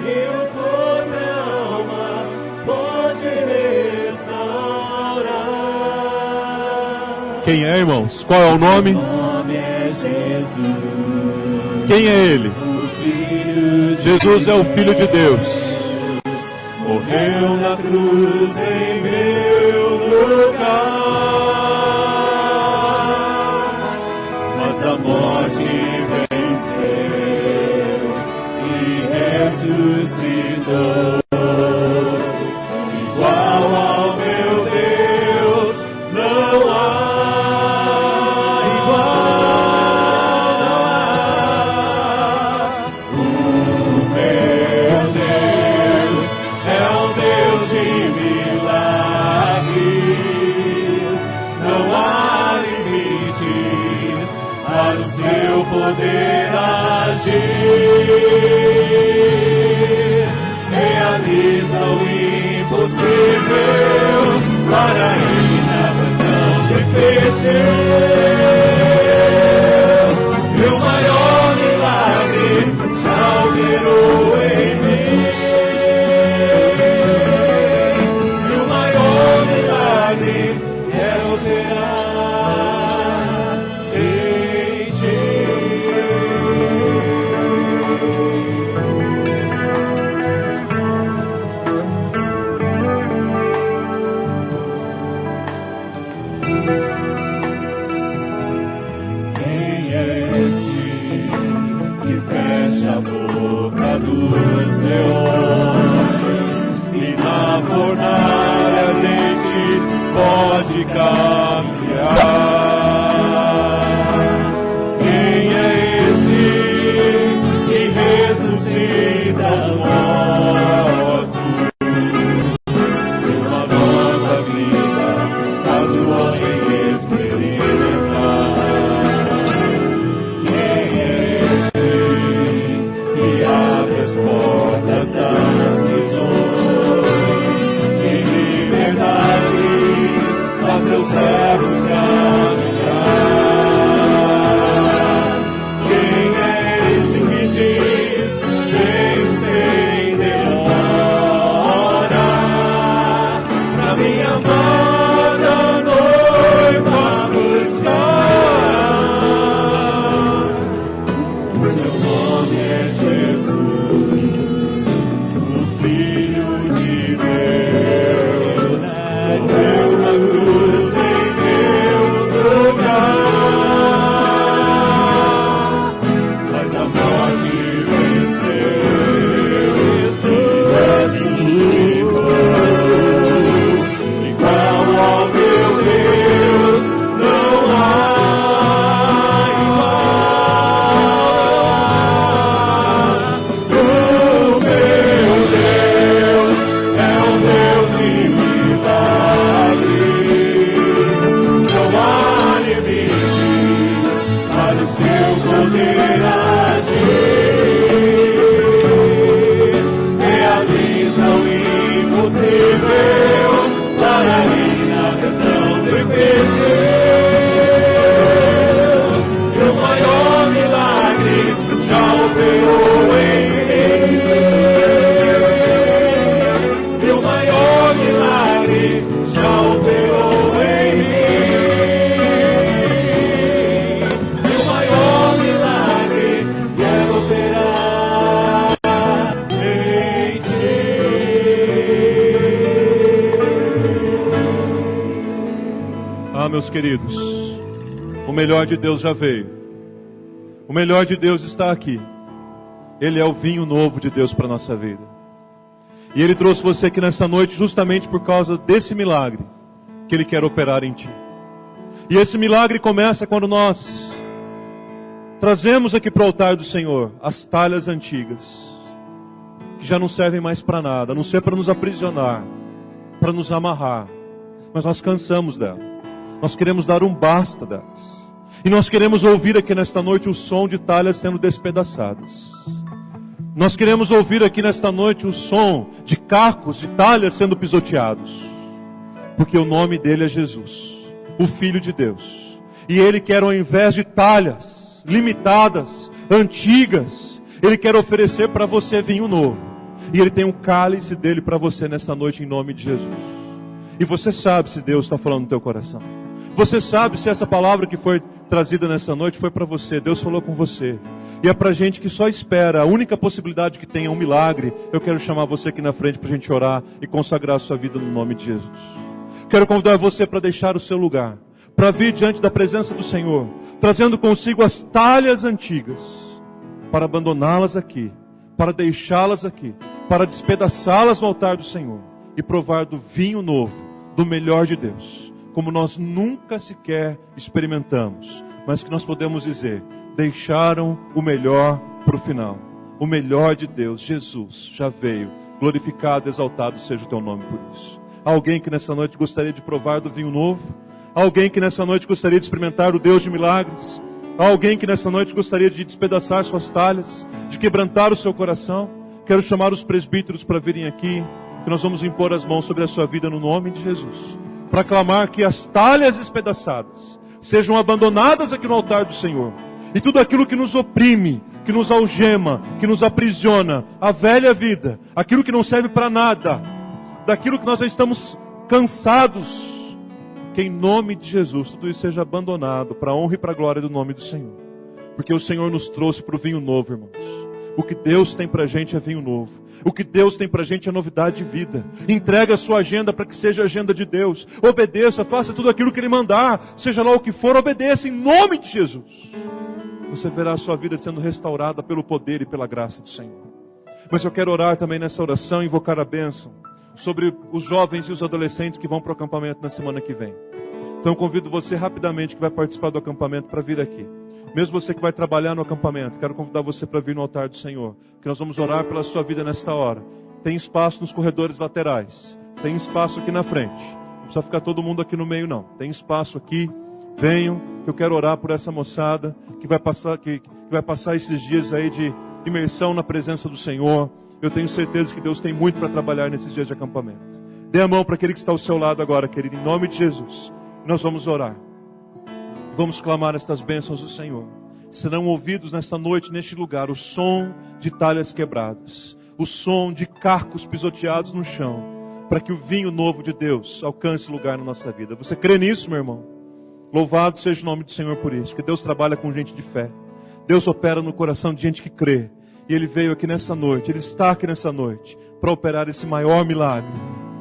e o corpo e a alma pode restaurar? Quem é, irmãos? Qual é o nome? Seu nome é Jesus. Quem é Ele? Jesus é o Filho de Deus. Morreu na cruz em meu lugar, mas a morte venceu e ressuscitou. Igual ao meu Deus não há igual. O meu Deus é o Deus de milagres. Não há limites para o seu poder agir. Realiza o impossível, para ele nada não difícil. Meu maior milagre já operou em mim. E o maior milagre quer operar em ti. Quem é este que fecha a boca dos leões e na fornalha ardente pode caminhar? Quem é esse que ressuscita os mortos? Uma nova vida faz o homem experimentar. Quem é este que abre as portas meus queridos, o melhor de Deus já veio. O melhor de Deus está aqui. Ele é o vinho novo de Deus para a nossa vida. E Ele trouxe você aqui nessa noite justamente por causa desse milagre que Ele quer operar em ti. E esse milagre começa quando nós trazemos aqui para o altar do Senhor as talhas antigas, que já não servem mais para nada, a não ser para nos aprisionar, para nos amarrar. Mas nós cansamos dela. Nós queremos dar um basta delas. E nós queremos ouvir aqui nesta noite o som de talhas sendo despedaçadas. Nós queremos ouvir aqui nesta noite o som de cacos, de talhas sendo pisoteados. Porque o nome dele é Jesus, o Filho de Deus. E Ele quer, ao invés de talhas limitadas, antigas, Ele quer oferecer para você vinho novo. E Ele tem um cálice dele para você nesta noite em nome de Jesus. E você sabe se Deus está falando no teu coração. Você sabe se essa palavra que foi trazida nessa noite foi para você. Deus falou com você. E é para gente que só espera, a única possibilidade que tem é um milagre. Eu quero chamar você aqui na frente para a gente orar e consagrar a sua vida no nome de Jesus. Quero convidar você para deixar o seu lugar, para vir diante da presença do Senhor, trazendo consigo as talhas antigas, para abandoná-las aqui, para deixá-las aqui, para despedaçá-las no altar do Senhor e provar do vinho novo, do melhor de Deus, como nós nunca sequer experimentamos, mas que nós podemos dizer, deixaram o melhor para o final. O melhor de Deus, Jesus, já veio. Glorificado, exaltado seja o teu nome por isso. Alguém que nessa noite gostaria de provar do vinho novo? Alguém que nessa noite gostaria de experimentar o Deus de milagres? Alguém que nessa noite gostaria de despedaçar suas talhas, de quebrantar o seu coração? Quero chamar os presbíteros para virem aqui, que nós vamos impor as mãos sobre a sua vida no nome de Jesus, para clamar que as talhas despedaçadas sejam abandonadas aqui no altar do Senhor. E tudo aquilo que nos oprime, que nos algema, que nos aprisiona, a velha vida, aquilo que não serve para nada, daquilo que nós já estamos cansados, que em nome de Jesus tudo isso seja abandonado para a honra e para a glória do nome do Senhor. Porque o Senhor nos trouxe para o vinho novo, irmãos. O que Deus tem para a gente é vinho novo. O que Deus tem para a gente é novidade de vida. Entrega a sua agenda para que seja a agenda de Deus. Obedeça, faça tudo aquilo que Ele mandar. Seja lá o que for, obedeça em nome de Jesus. Você verá a sua vida sendo restaurada pelo poder e pela graça do Senhor. Mas eu quero orar também nessa oração e invocar a bênção sobre os jovens e os adolescentes que vão para o acampamento na semana que vem. Então eu convido você rapidamente que vai participar do acampamento para vir aqui. Mesmo você que vai trabalhar no acampamento, quero convidar você para vir no altar do Senhor, que nós vamos orar pela sua vida nesta hora. Tem espaço nos corredores laterais, tem espaço aqui na frente. Não precisa ficar todo mundo aqui no meio não. Tem espaço aqui. Venham, que eu quero orar por essa moçada que vai passar esses dias aí de imersão na presença do Senhor. Eu tenho certeza que Deus tem muito para trabalhar nesses dias de acampamento. Dê a mão para aquele que está ao seu lado agora, querido, em nome de Jesus. Nós vamos orar. Vamos clamar estas bênçãos do Senhor. Serão ouvidos nesta noite, neste lugar, o som de talhas quebradas, o som de cacos pisoteados no chão, para que o vinho novo de Deus alcance lugar na nossa vida. Você crê nisso, meu irmão? Louvado seja o nome do Senhor por isso, porque Deus trabalha com gente de fé. Deus opera no coração de gente que crê. E Ele veio aqui nessa noite, Ele está aqui nessa noite, para operar esse maior milagre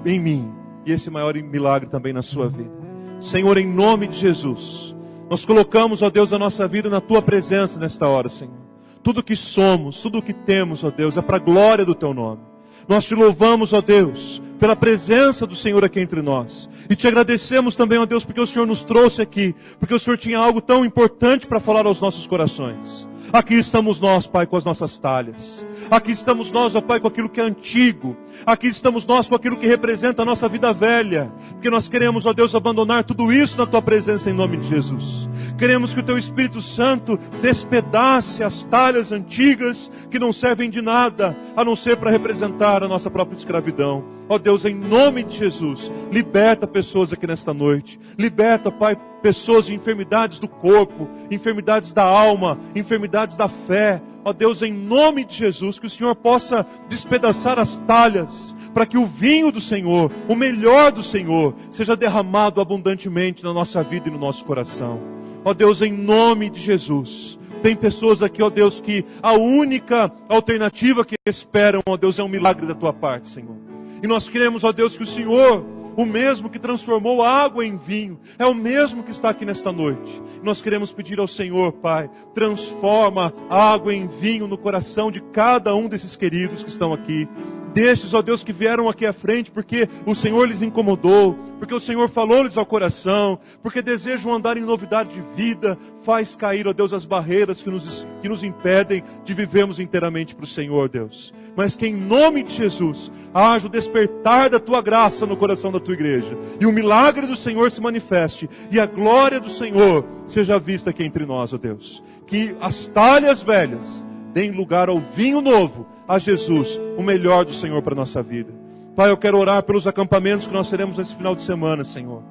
em mim, e esse maior milagre também na sua vida. Senhor, em nome de Jesus, nós colocamos, ó Deus, a nossa vida na Tua presença nesta hora, Senhor. Tudo que somos, tudo que temos, ó Deus, é para a glória do Teu nome. Nós Te louvamos, ó Deus, pela presença do Senhor aqui entre nós. E Te agradecemos também, ó Deus, porque o Senhor nos trouxe aqui, porque o Senhor tinha algo tão importante para falar aos nossos corações. Aqui estamos nós, Pai, com as nossas talhas. Aqui estamos nós, ó Pai, com aquilo que é antigo. Aqui estamos nós com aquilo que representa a nossa vida velha. Porque nós queremos, ó Deus, abandonar tudo isso na Tua presença em nome de Jesus. Queremos que o Teu Espírito Santo despedace as talhas antigas que não servem de nada, a não ser para representar a nossa própria escravidão. Ó Deus, em nome de Jesus, liberta pessoas aqui nesta noite. Liberta, Pai, pessoas de enfermidades do corpo, enfermidades da alma, enfermidades da fé. Ó Deus, em nome de Jesus, que o Senhor possa despedaçar as talhas, para que o vinho do Senhor, o melhor do Senhor, seja derramado abundantemente na nossa vida e no nosso coração. Ó Deus, em nome de Jesus, tem pessoas aqui, ó Deus, que a única alternativa que esperam, ó Deus, é um milagre da Tua parte, Senhor. E nós queremos, ó Deus, que o Senhor o mesmo que transformou água em vinho, é o mesmo que está aqui nesta noite. Nós queremos pedir ao Senhor, Pai, transforma água em vinho no coração de cada um desses queridos que estão aqui. Destes, ó Deus, que vieram aqui à frente porque o Senhor lhes incomodou, porque o Senhor falou-lhes ao coração, porque desejam andar em novidade de vida. Faz cair, ó Deus, as barreiras que nos impedem de vivermos inteiramente para o Senhor, Deus. Mas que em nome de Jesus haja o despertar da Tua graça no coração da Tua igreja, e o milagre do Senhor se manifeste, e a glória do Senhor seja vista aqui entre nós, ó Deus. Que as talhas velhas deem lugar ao vinho novo, a Jesus, o melhor do Senhor para a nossa vida. Pai, eu quero orar pelos acampamentos que nós teremos nesse final de semana, Senhor.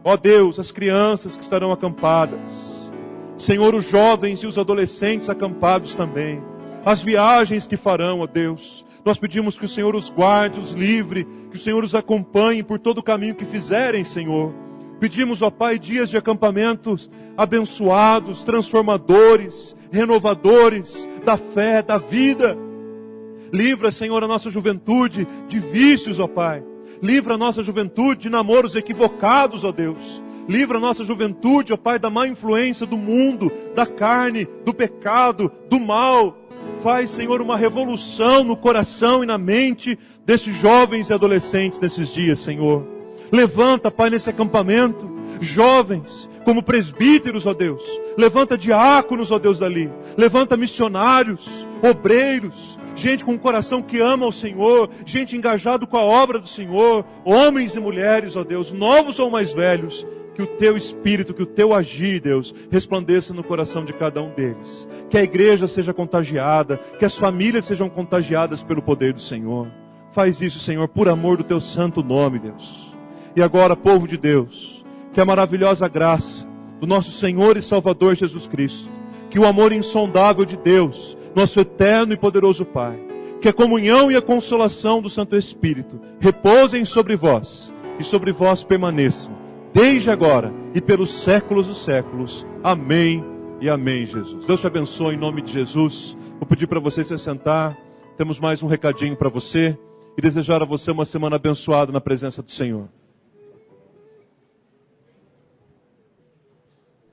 Ó Deus, as crianças que estarão acampadas. Senhor, os jovens e os adolescentes acampados também. As viagens que farão, ó Deus. Nós pedimos que o Senhor os guarde, os livre, que o Senhor os acompanhe por todo o caminho que fizerem, Senhor. Pedimos, ó Pai, dias de acampamentos abençoados, transformadores, renovadores da fé, da vida. Livra, Senhor, a nossa juventude de vícios, ó Pai. Livra a nossa juventude de namoros equivocados, ó Deus. Livra a nossa juventude, ó Pai, da má influência do mundo, da carne, do pecado, do mal. Faz, Senhor, uma revolução no coração e na mente destes jovens e adolescentes nesses dias, Senhor. Levanta, Pai, nesse acampamento, jovens, como presbíteros, ó Deus. Levanta diáconos, ó Deus, dali. Levanta missionários, obreiros, gente com um coração que ama o Senhor, gente engajado com a obra do Senhor, homens e mulheres, ó Deus, novos ou mais velhos. Que o Teu Espírito, que o Teu agir, Deus, resplandeça no coração de cada um deles. Que a igreja seja contagiada, que as famílias sejam contagiadas pelo poder do Senhor. Faz isso, Senhor, por amor do Teu santo nome, Deus. E agora, povo de Deus, que a maravilhosa graça do nosso Senhor e Salvador Jesus Cristo, que o amor insondável de Deus, nosso eterno e poderoso Pai, que a comunhão e a consolação do Santo Espírito repousem sobre vós e sobre vós permaneçam, desde agora e pelos séculos dos séculos. Amém e amém, Jesus. Deus te abençoe em nome de Jesus. Vou pedir para você se sentar. Temos mais um recadinho para você e desejar a você uma semana abençoada na presença do Senhor.